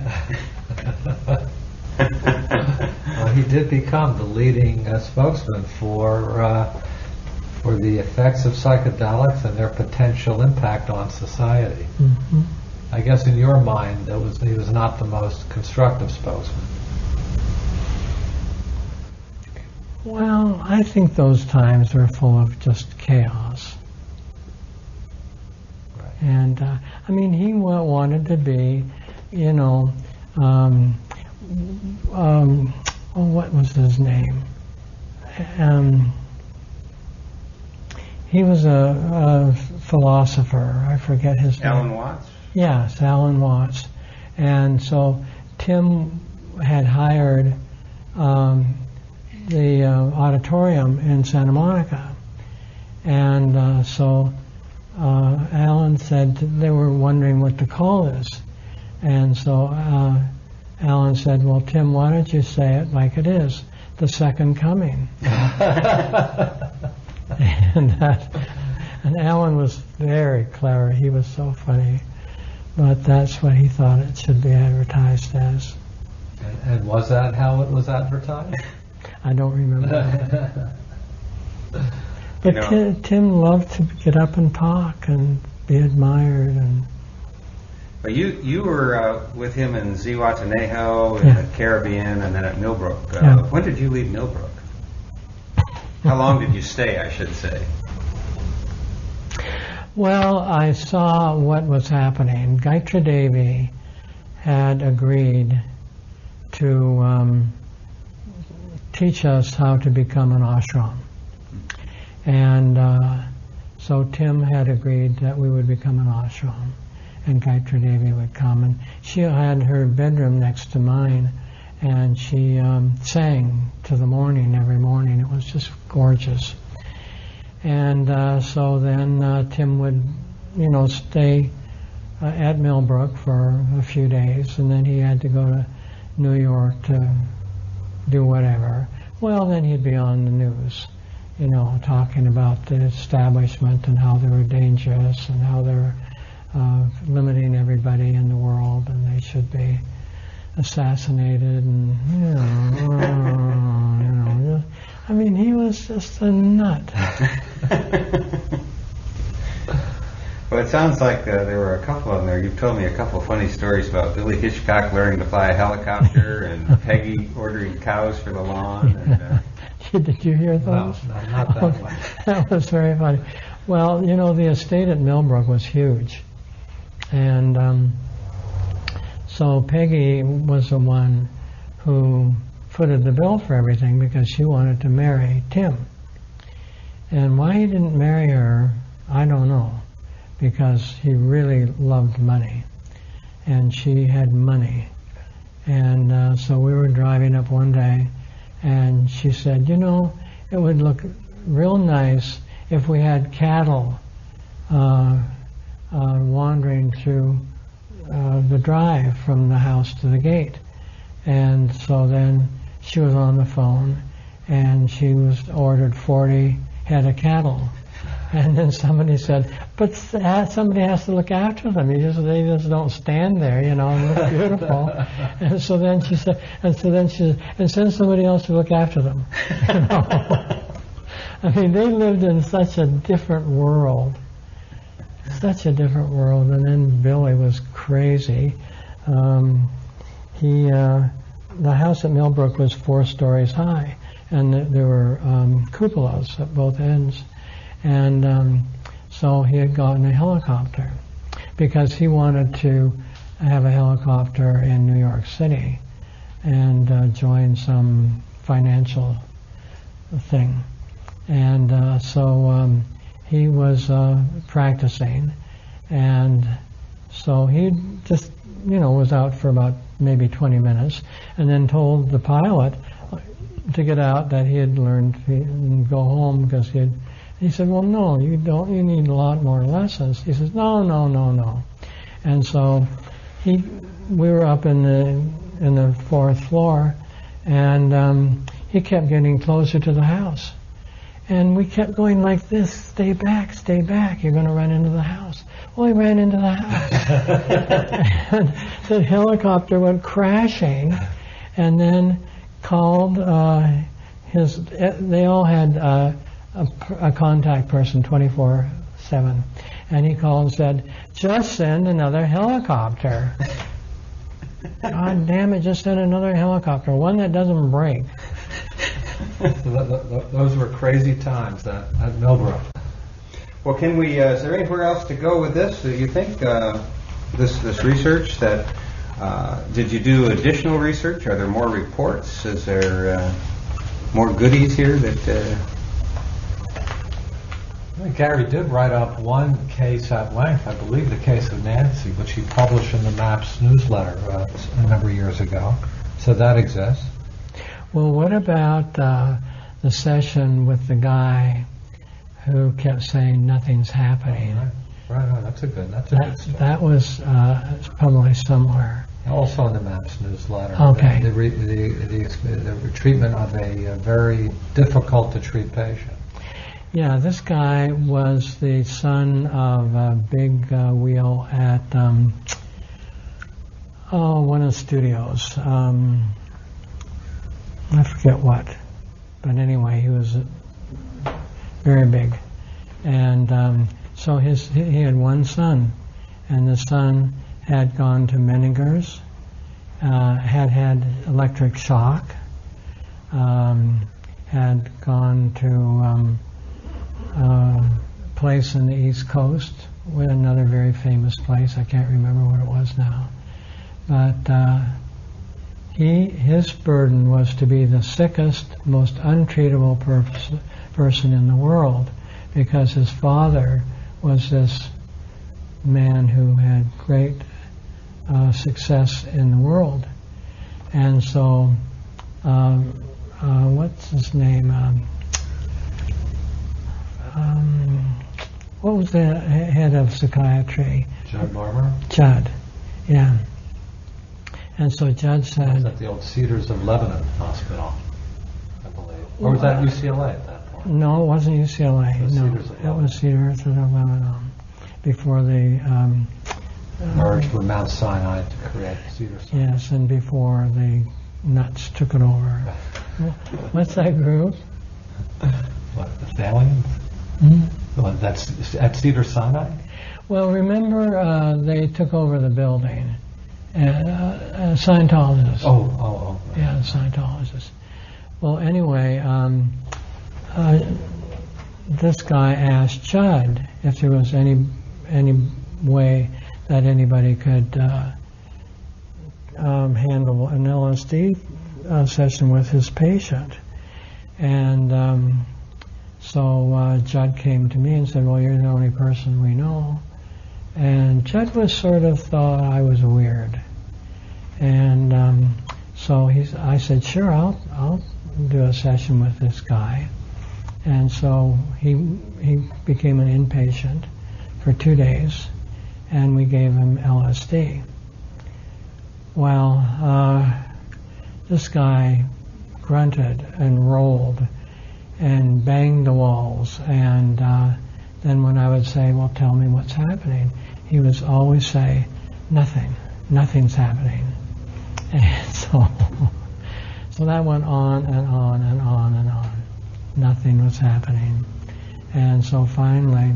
Well, he did become the leading spokesman for the effects of psychedelics and their potential impact on society. Mm-hmm. I guess in your mind, he was not the most constructive spokesman. Well, I think those times were full of just chaos. Right. And, he wanted to be, what was his name? He was a philosopher. I forget his name. Alan Watts? Yes, Alan Watts. And so Tim had hired the auditorium in Santa Monica. And so Alan said they were wondering what to call this. And so Alan said, well, Tim, why don't you say it like it is, the second coming? And Alan was very clever. He was so funny. But that's what he thought it should be advertised as. And was that how it was advertised? I don't remember. But Tim loved to get up and talk and be admired. But you were with him in Zihuatanejo, in the Caribbean, and then at Millbrook. When did you leave Millbrook? How long did you stay, I should say? Well, I saw what was happening. Gayatri Devi had agreed to teach us how to become an ashram. And so Tim had agreed that we would become an ashram, and Gayatri Devi would come. And she had her bedroom next to mine, and she sang to the morning every morning. It was just gorgeous. And so then Tim would, stay at Millbrook for a few days, and then he had to go to New York to do whatever. Well, then he'd be on the news, talking about the establishment and how they were dangerous and how they were limiting everybody in the world and they should be assassinated, and I mean, he was just a nut. Well, it sounds like there were a couple of them there. You've told me a couple of funny stories about Billy Hitchcock learning to fly a helicopter and Peggy ordering cows for the lawn. And, Did you hear those? No, not that one. That was very funny. Well, the estate at Millbrook was huge. And so Peggy was the one who footed the bill for everything because she wanted to marry Tim. And why he didn't marry her, I don't know, because he really loved money. And she had money. And so we were driving up one day, and she said, it would look real nice if we had cattle wandering through the drive from the house to the gate. And so then she was on the phone, and she was ordered 40 head of cattle. And then somebody said, but somebody has to look after them. They just don't stand there, and look beautiful. And so then she said, and send somebody else to look after them. I mean, they lived in such a different world. And then Billy was crazy. The house at Millbrook was 4 stories high, and there were cupolas at both ends. And so he had gotten a helicopter because he wanted to have a helicopter in New York City and join some financial thing. And so he was practicing, and so he just, was out for about maybe 20 minutes, and then told the pilot to get out that he had learned and go home because he said, well, no, you don't. You need a lot more lessons. He says, no. And so we were up in the 4th floor, and he kept getting closer to the house. And we kept going like this, stay back, you're going to run into the house. Well, he ran into the house. And the helicopter went crashing, and then called they all had a contact person 24/7. And he called and said, just send another helicopter. God damn it, just send another helicopter, one that doesn't break. So those were crazy times at Millbrook. well, can we? Is there anywhere else to go with this? Do you think this research that? Did you do additional research? Are there more reports? Is there more goodies here that? Gary did write up one case at length, I believe the case of Nancy, which he published in the MAPS newsletter a number of years ago. So that exists. Well, what about the session with the guy who kept saying nothing's happening? Right. That's a good story. That was published somewhere. Also in the MAPS newsletter. Okay. The treatment of a very difficult to treat patient. Yeah, this guy was the son of a big wheel at one of the studios. I forget what, but anyway, he was very big, and so he had one son, and the son had gone to Menninger's, had electric shock, had gone to place in the East Coast with another very famous place. I can't remember what it was now. But his burden was to be the sickest, most untreatable person in the world. because his father was this man who had great success in the world. And so, what's his name? What was the head of psychiatry? Judd Barber? Judd, yeah. And so Judd Was said, at the old Cedars of Lebanon Hospital, I believe. Or was that UCLA at that point? no, it wasn't UCLA. It was No, Cedars of it Lebanon. was Cedars of Lebanon before the Merged with Mount Sinai to create Cedars. yes, and before the nuts took it over. What's that group? What, the Thalians? Hmm? What, that's at Cedar Sinai? Well, remember they took over the building. Scientologists. Oh. Yeah, Scientologists. Well, anyway, this guy asked Judd if there was any way that anybody could handle an LSD session with his patient. And so Judd came to me and said, well, you're the only person we know. And Judd was sort of thought I was weird. And so I said, sure, I'll do a session with this guy. And so he became an inpatient for 2 days, and we gave him LSD. Well, this guy grunted and rolled and banged the walls, and then when I would say, well, tell me what's happening, he would always say, nothing's happening. And so that went on and on and on and on. Nothing was happening. And so finally,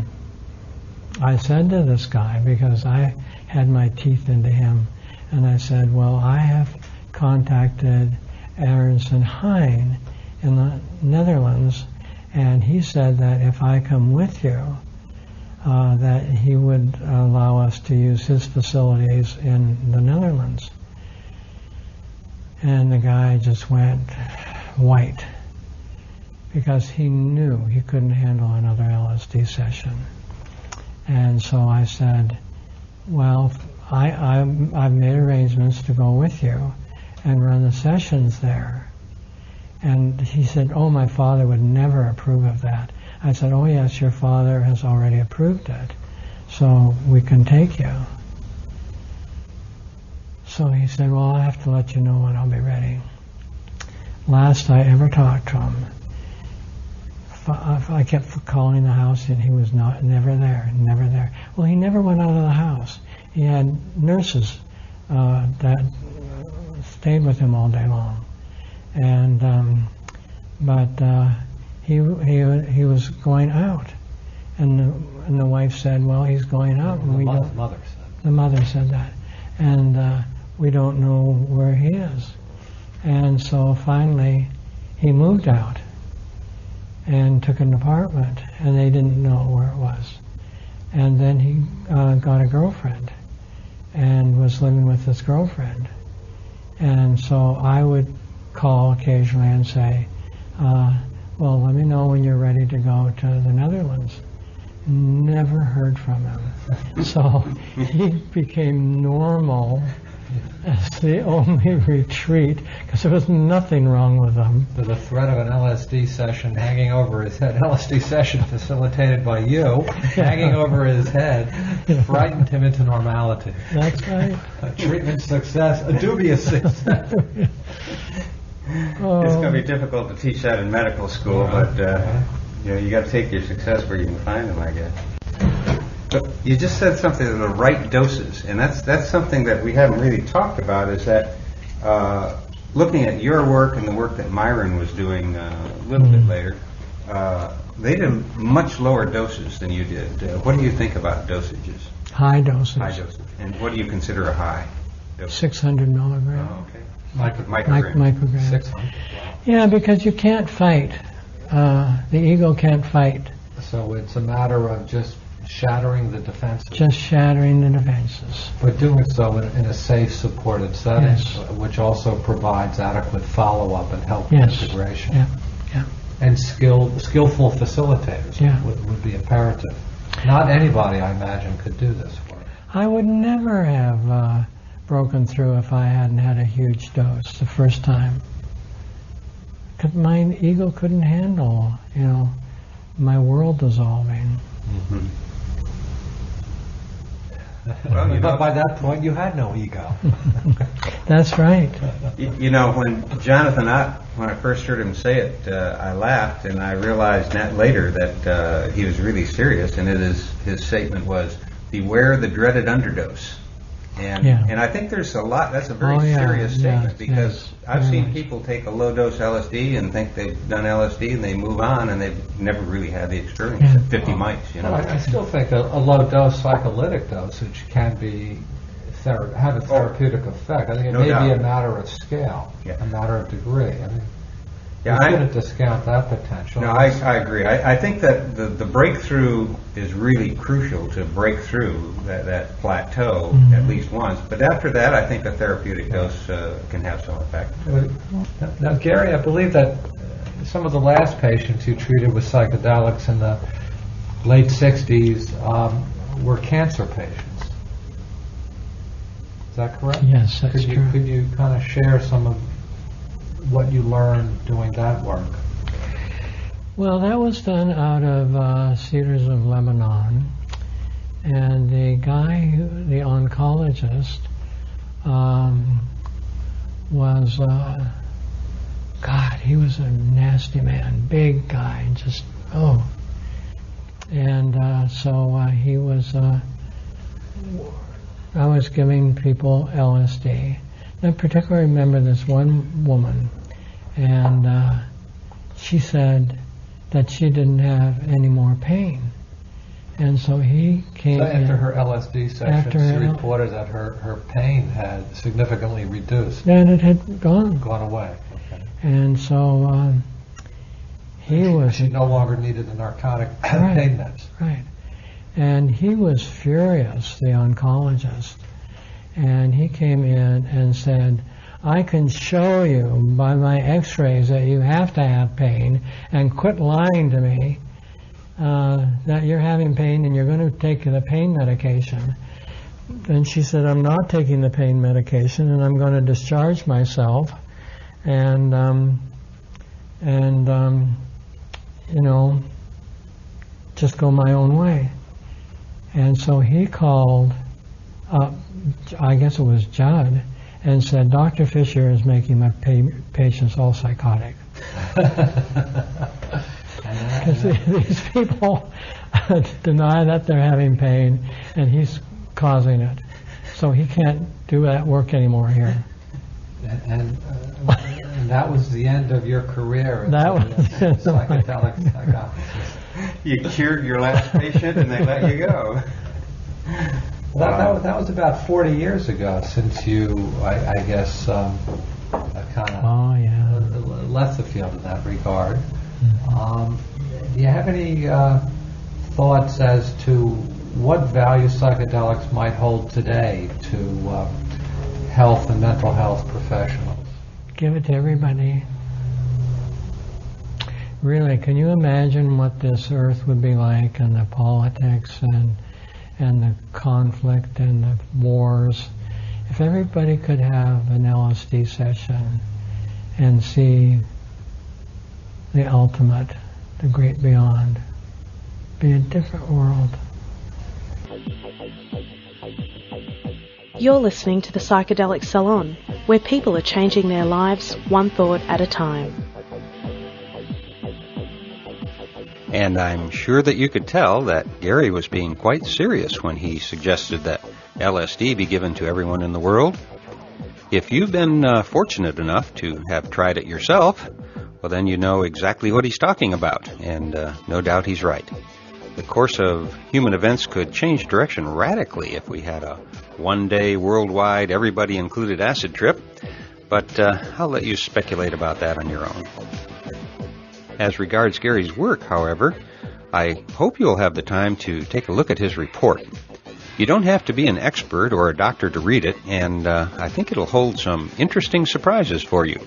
I said to this guy, because I had my teeth into him, and I said, well, I have contacted Ernst and Hein in the Netherlands, and he said that if I come with you, that he would allow us to use his facilities in the Netherlands. And the guy just went white, because he knew he couldn't handle another LSD session. And so I said, well, I've made arrangements to go with you and run the sessions there. And he said, oh, my father would never approve of that. I said, oh yes, your father has already approved it, so we can take you. So he said, well, I'll have to let you know when I'll be ready. Last I ever talked to him, I kept calling the house and he was never there. Well, he never went out of the house. He had nurses that stayed with him all day long. And but he was going out, and the wife said, well, he's going out, and the mother said that, and we don't know where he is. And so finally he moved out and took an apartment, and they didn't know where it was. And then he got a girlfriend and was living with this girlfriend. And so I would call occasionally and say, well, let me know when you're ready to go to the Netherlands. Never heard from him. So he became normal as the only retreat, because there was nothing wrong with him. The threat of an LSD session hanging over his head, LSD session facilitated by you, hanging over his head, frightened him into normality. That's right. A treatment success, a dubious success. Oh. It's going to be difficult to teach that in medical school, but you got to take your success where you can find them, I guess. But you just said something of the right doses, and that's something that we haven't really talked about. Is that looking at your work and the work that Myron was doing a little bit later, they did much lower doses than you did. What do you think about dosages? High doses. High doses. And what do you consider a high dose? 600 milligrams. Oh, okay. Microgram. Micrograms. 600. Yeah, because you can't fight. The ego can't fight. So it's a matter of just shattering the defenses. Just shattering the defenses. But doing so in a safe, supported setting, Yes. which also provides adequate follow-up and help Yes. integration. Yeah. Yeah. and skillful facilitators would be imperative. Not anybody, I imagine, could do this work. I would never have broken through if I hadn't had a huge dose the first time. Because my ego couldn't handle, my world dissolving. Mm-hmm. Well, but by that point, you had no ego. That's right. When Jonathan, when I first heard him say it, I laughed, and I realized later that he was really serious, and his statement was, "Beware the dreaded underdose." And I think there's a lot, that's a very serious statement, because I've seen people take a low dose LSD and think they've done LSD and they move on and they've never really had the experience at 50 mics, I still think a low dose psycholytic dosage can have a therapeutic effect. I think it may be a matter of scale, a matter of degree. You shouldn't discount that potential. No, I agree. I think that the breakthrough is really crucial to break through that plateau at least once. But after that, I think a therapeutic dose can have some effect. Now, Gary, I believe that some of the last patients you treated with psychedelics in the late 60s were cancer patients. Is that correct? Yes, that's true. Could you kind of share some of what you learned doing that work? Well, that was done out of Cedars of Lebanon, and the guy, the oncologist, was, he was a nasty man, big guy, just, and so he was, I was giving people LSD. I particularly remember this one woman, and she said that she didn't have any more pain. And so he came so after in, her LSD session, she reported that her pain had significantly reduced. And it had gone away. Okay. And so she no longer needed the narcotic pain meds. Right. And he was furious, the oncologist. And he came in and said, "I can show you by my x-rays that you have to have pain, and quit lying to me that you're having pain and you're going to take the pain medication." And she said, "I'm not taking the pain medication, and I'm going to discharge myself and just go my own way." And so he called up, I guess it was Judd, and said, "Dr. Fisher is making my patients all psychotic." Because these people deny that they're having pain, and he's causing it. So he can't do that work anymore here. And that was the end of your career. That was psychedelic psychiatrist. You cured your last patient and they let you go. That was about 40 years ago since you, I guess, kind of left the field in that regard. Do you have any thoughts as to what value psychedelics might hold today to health and mental health professionals? Give it to everybody. Really, can you imagine what this earth would be like, and the politics and the conflict and the wars, if everybody could have an LSD session and see the ultimate, the great beyond? Be a different world. You're listening to the Psychedelic Salon, where people are changing their lives one thought at a time. And I'm sure that you could tell that Gary was being quite serious when he suggested that LSD be given to everyone in the world. If you've been fortunate enough to have tried it yourself, well, then you know exactly what he's talking about, and no doubt he's right. The course of human events could change direction radically if we had a one-day worldwide everybody-included acid trip, but I'll let you speculate about that on your own. As regards Gary's work, however, I hope you'll have the time to take a look at his report. You don't have to be an expert or a doctor to read it, and I think it'll hold some interesting surprises for you.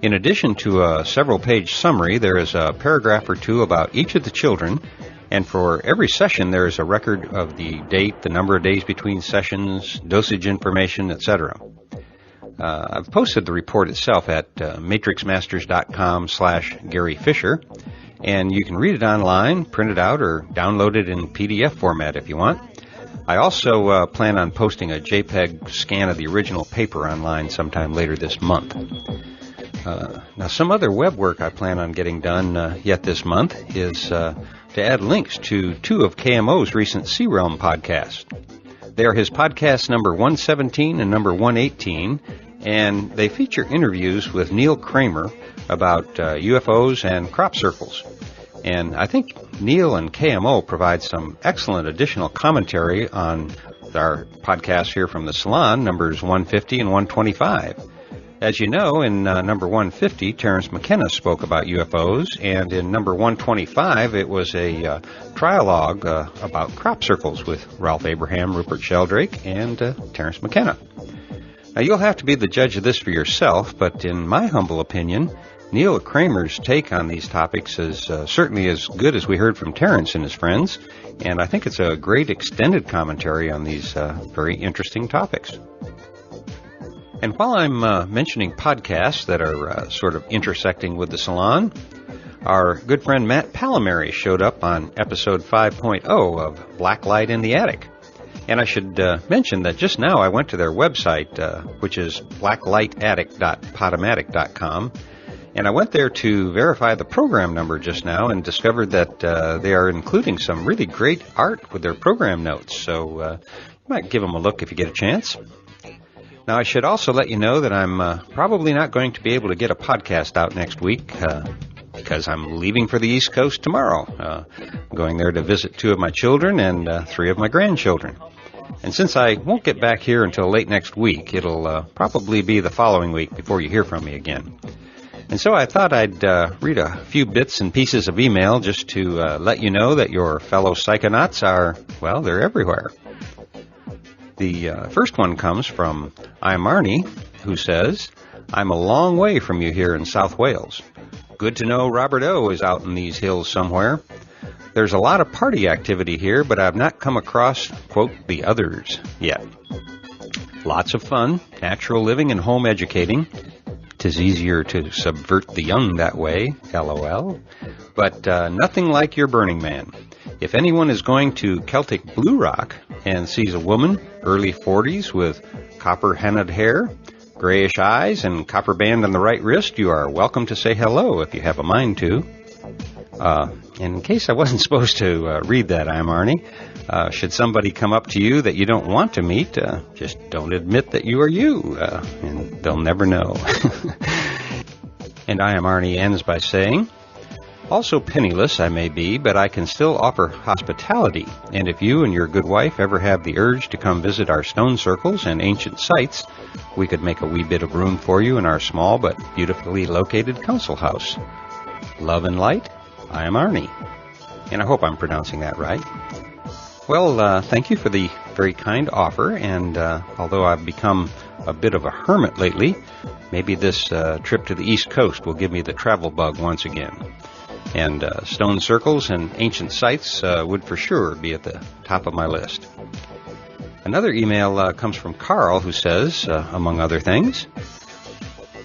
In addition to a several-page summary, there is a paragraph or two about each of the children, and for every session there is a record of the date, the number of days between sessions, dosage information, etc. I've posted the report itself at matrixmasters.com/Gary Fisher, and you can read it online, print it out, or download it in PDF format if you want. I also plan on posting a JPEG scan of the original paper online sometime later this month. Now, some other web work I plan on getting done yet this month is to add links to two of KMO's recent Sea Realm podcasts. They are his podcasts number 117 and number 118, and they feature interviews with Neil Kramer about UFOs and crop circles. And I think Neil and KMO provide some excellent additional commentary on our podcast here from the Salon, numbers 150 and 125. As you know, in number 150, Terence McKenna spoke about UFOs, and in number 125, it was a trialogue about crop circles with Ralph Abraham, Rupert Sheldrake, and Terence McKenna. Now, you'll have to be the judge of this for yourself, but in my humble opinion, Neil Kramer's take on these topics is certainly as good as we heard from Terence and his friends, and I think it's a great extended commentary on these very interesting topics. And while I'm mentioning podcasts that are sort of intersecting with the Salon, our good friend Matt Palomary showed up on episode 5.0 of Black Light in the Attic. And I should mention that just now I went to their website, which is blacklightattic.podomatic.com, and I went there to verify the program number just now and discovered that they are including some really great art with their program notes, so you might give them a look if you get a chance. Now, I should also let you know that I'm probably not going to be able to get a podcast out next week because I'm leaving for the East Coast tomorrow. I'm going there to visit 2 of my children and 3 of my grandchildren. And since I won't get back here until late next week, it'll probably be the following week before you hear from me again. And so I thought I'd read a few bits and pieces of email just to let you know that your fellow psychonauts are, well, they're everywhere. The first one comes from I'm Arnie, who says, I'm a long way from you here in South Wales. Good to know Robert O. is out in these hills somewhere. There's a lot of party activity here, but I've not come across, quote, the others yet. Lots of fun, natural living and home educating. 'Tis easier to subvert the young that way, LOL. But nothing like your Burning Man. If anyone is going to Celtic Blue Rock and sees a woman, early 40s, with copper-henna'd hair, grayish eyes, and copper band on the right wrist, you are welcome to say hello if you have a mind to. And in case I wasn't supposed to read that, I'm Arnie, should somebody come up to you that you don't want to meet, just don't admit that you are you, and they'll never know. And I Am Arnie ends by saying, also penniless I may be, but I can still offer hospitality, and if you and your good wife ever have the urge to come visit our stone circles and ancient sites, we could make a wee bit of room for you in our small but beautifully located council house. Love and light, I Am Arnie. And I hope I'm pronouncing that right. Well, thank you for the very kind offer, and although I've become a bit of a hermit lately, maybe this trip to the East Coast will give me the travel bug once again. And stone circles and ancient sites would for sure be at the top of my list. Another email comes from Carl, who says, among other things,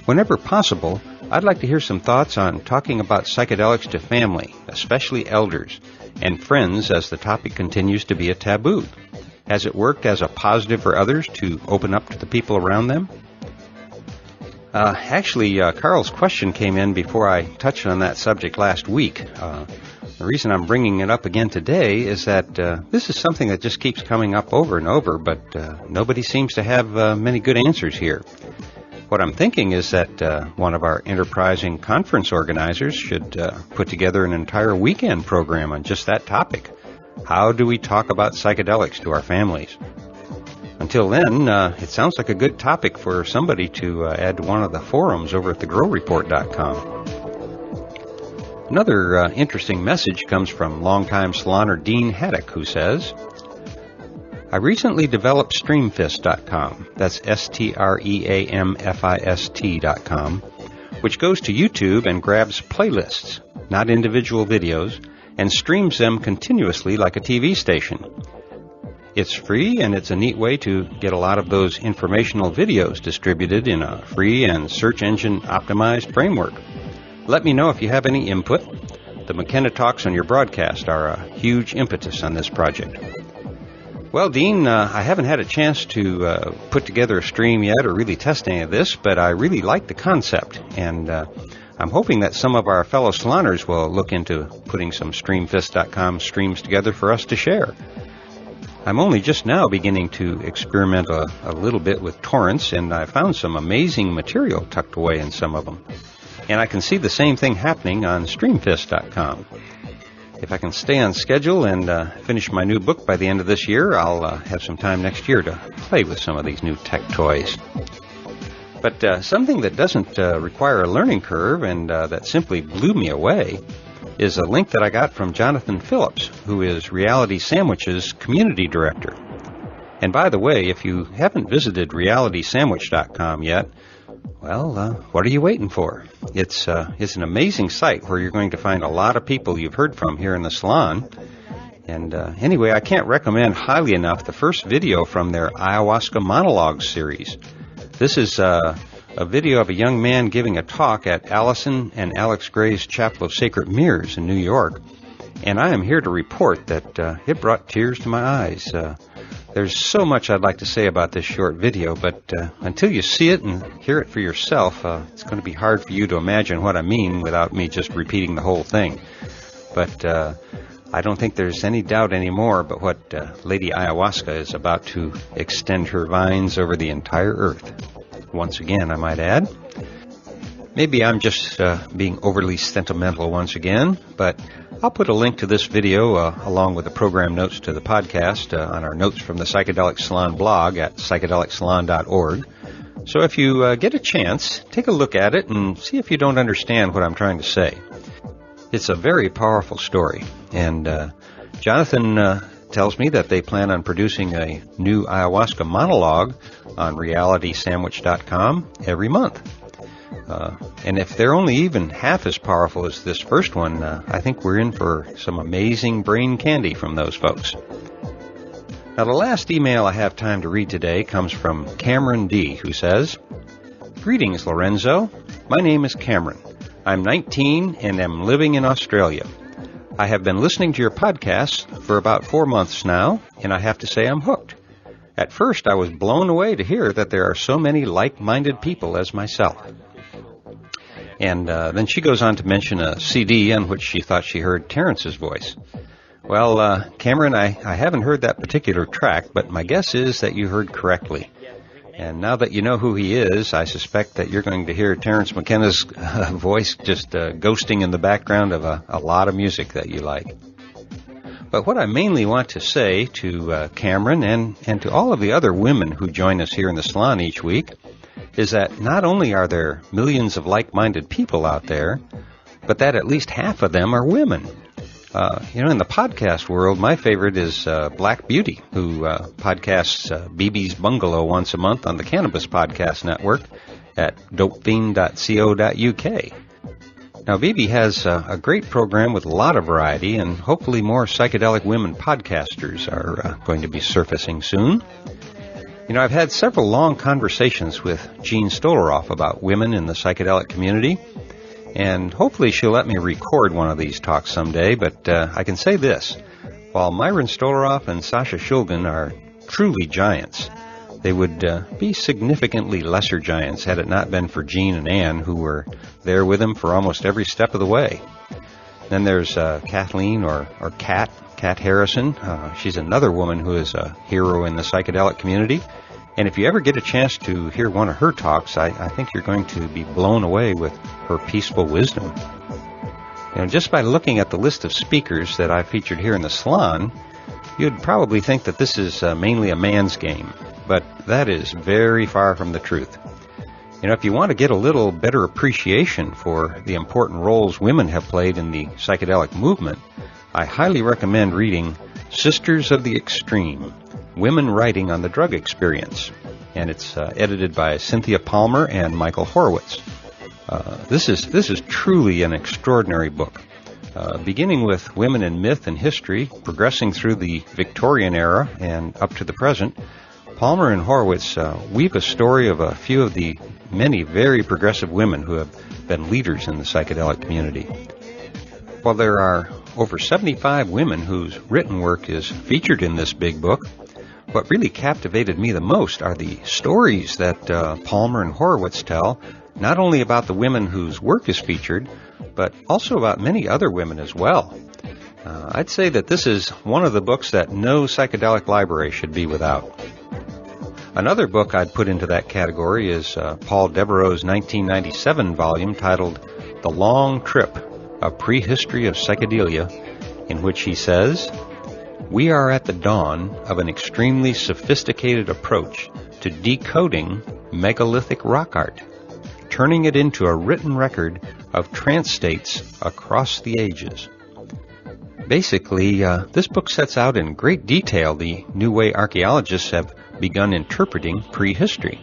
whenever possible, I'd like to hear some thoughts on talking about psychedelics to family, especially elders, and friends as the topic continues to be a taboo. Has it worked as a positive for others to open up to the people around them? Actually, Carl's question came in before I touched on that subject last week. The reason I'm bringing it up again today is that this is something that just keeps coming up over and over, but nobody seems to have many good answers here. What I'm thinking is that one of our enterprising conference organizers should put together an entire weekend program on just that topic. How do we talk about psychedelics to our families? Until then, it sounds like a good topic for somebody to add to one of the forums over at thegrowreport.com. Another interesting message comes from longtime saloner Dean Haddock, who says, I recently developed Streamfist.com, that's STREAMFIST.com, which goes to YouTube and grabs playlists, not individual videos, and streams them continuously like a TV station. It's free, and it's a neat way to get a lot of those informational videos distributed in a free and search engine optimized framework. Let me know if you have any input. The McKenna Talks on your broadcast are a huge impetus on this project. Well, Dean, I haven't had a chance to put together a stream yet or really test any of this, but I really like the concept, and I'm hoping that some of our fellow saloners will look into putting some StreamFist.com streams together for us to share. I'm only just now beginning to experiment a little bit with torrents, and I found some amazing material tucked away in some of them. And I can see the same thing happening on StreamFist.com. If I can stay on schedule and finish my new book by the end of this year, I'll have some time next year to play with some of these new tech toys. But something that doesn't require a learning curve and that simply blew me away is a link that I got from Jonathan Phillips, who is Reality Sandwich's community director. And by the way, if you haven't visited realitysandwich.com yet, well, what are you waiting for? It's an amazing site where you're going to find a lot of people you've heard from here in the salon. And anyway, I can't recommend highly enough the first video from their Ayahuasca Monologues series. This is a video of a young man giving a talk at Allison and Alex Gray's Chapel of Sacred Mirrors in New York. And I am here to report that it brought tears to my eyes. There's so much I'd like to say about this short video, but until you see it and hear it for yourself, it's going to be hard for you to imagine what I mean without me just repeating the whole thing. But I don't think there's any doubt anymore but what Lady Ayahuasca is about to extend her vines over the entire earth. Once again, I might add. Maybe I'm just being overly sentimental once again, but I'll put a link to this video along with the program notes to the podcast on our Notes from the Psychedelic Salon blog at psychedelicsalon.org. So if you get a chance, take a look at it and see if you don't understand what I'm trying to say. It's a very powerful story, and Jonathan tells me that they plan on producing a new ayahuasca monologue on realitysandwich.com every month. And if they're only even half as powerful as this first one, I think we're in for some amazing brain candy from those folks. Now, the last email I have time to read today comes from Cameron D., who says, "Greetings, Lorenzo. My name is Cameron. I'm 19 and am living in Australia. I have been listening to your podcasts for about 4 months now, and I have to say I'm hooked. At first, I was blown away to hear that there are so many like-minded people as myself." And then she goes on to mention a CD on which she thought she heard Terrence's voice. Well, Cameron, I haven't heard that particular track, but my guess is that you heard correctly. And now that you know who he is, I suspect that you're going to hear Terrence McKenna's voice just ghosting in the background of a lot of music that you like. But what I mainly want to say to Cameron and to all of the other women who join us here in the salon each week is that not only are there millions of like-minded people out there, but that at least half of them are women. In the podcast world, my favorite is Black Beauty, who podcasts BB's Bungalow once a month on the Cannabis Podcast Network at dopefiend.co.uk. Now, BB has a great program with a lot of variety, and hopefully more psychedelic women podcasters are going to be surfacing soon. I've had several long conversations with Jean Stolaroff about women in the psychedelic community, and hopefully she'll let me record one of these talks someday, but I can say this. While Myron Stolaroff and Sasha Shulgin are truly giants, they would be significantly lesser giants had it not been for Jean and Ann, who were there with them for almost every step of the way. Then there's Kathleen, or Kat Harrison. She's another woman who is a hero in the psychedelic community. And if you ever get a chance to hear one of her talks, I think you're going to be blown away with her peaceful wisdom. Just by looking at the list of speakers that I featured here in the salon, you'd probably think that this is mainly a man's game. But that is very far from the truth. If you want to get a little better appreciation for the important roles women have played in the psychedelic movement, I highly recommend reading Sisters of the Extreme, Women Writing on the Drug Experience. And it's edited by Cynthia Palmer and Michael Horowitz. This is truly an extraordinary book. Beginning with women in myth and history, progressing through the Victorian era and up to the present, Palmer and Horowitz weave a story of a few of the many very progressive women who have been leaders in the psychedelic community. While there are over 75 women whose written work is featured in this big book, what really captivated me the most are the stories that Palmer and Horowitz tell, not only about the women whose work is featured, but also about many other women as well. I'd say that this is one of the books that no psychedelic library should be without. Another book I'd put into that category is Paul Devereaux's 1997 volume titled The Long Trip, A Prehistory of Psychedelia, in which he says, "We are at the dawn of an extremely sophisticated approach to decoding megalithic rock art, turning it into a written record of trance states across the ages." Basically, this book sets out in great detail the new way archaeologists have begun interpreting prehistory.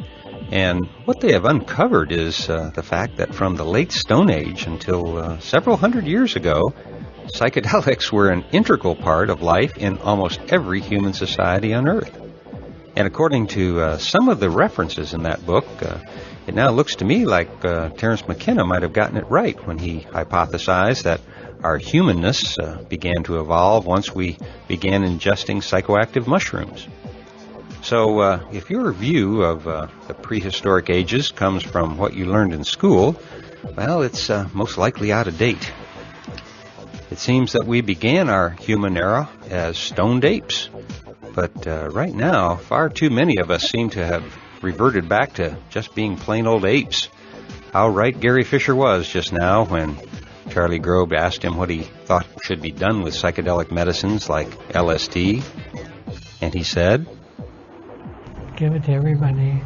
And what they have uncovered is the fact that from the late Stone Age until several hundred years ago, psychedelics were an integral part of life in almost every human society on Earth. And according to some of the references in that book, it now looks to me like Terence McKenna might have gotten it right when he hypothesized that our humanness began to evolve once we began ingesting psychoactive mushrooms. So if your view of the prehistoric ages comes from what you learned in school, well, it's most likely out of date. It seems that we began our human era as stoned apes, but right now, far too many of us seem to have reverted back to just being plain old apes. How right Gary Fisher was just now when Charlie Grobe asked him what he thought should be done with psychedelic medicines like LSD. And he said, "Give it to everybody."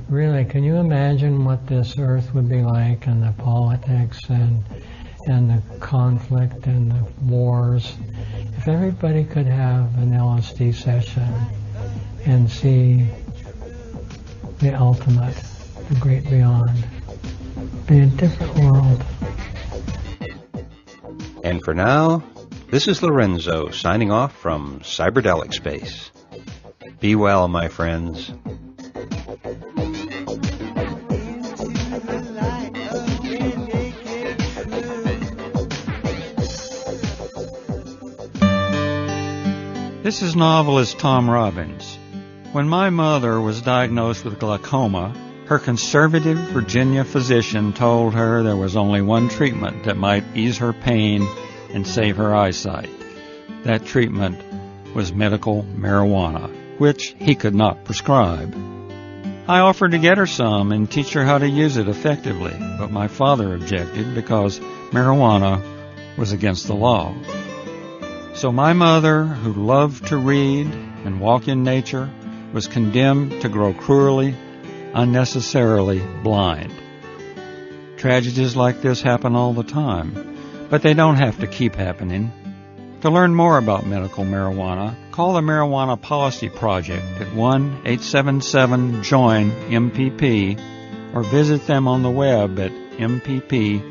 Really, can you imagine what this earth would be like, and the politics and the conflict and the wars, if everybody could have an LSD session and see the ultimate, the great beyond? Be a different world. And for now, this is Lorenzo signing off from Cyberdelic Space. Be well, my friends. This is novelist Tom Robbins. When my mother was diagnosed with glaucoma, her conservative Virginia physician told her there was only one treatment that might ease her pain and save her eyesight. That treatment was medical marijuana, which he could not prescribe. I offered to get her some and teach her how to use it effectively, but my father objected because marijuana was against the law. So my mother, who loved to read and walk in nature, was condemned to grow cruelly, unnecessarily blind. Tragedies like this happen all the time, but they don't have to keep happening. To learn more about medical marijuana, call the Marijuana Policy Project at 1-877-JOIN-MPP or visit them on the web at mpp.org.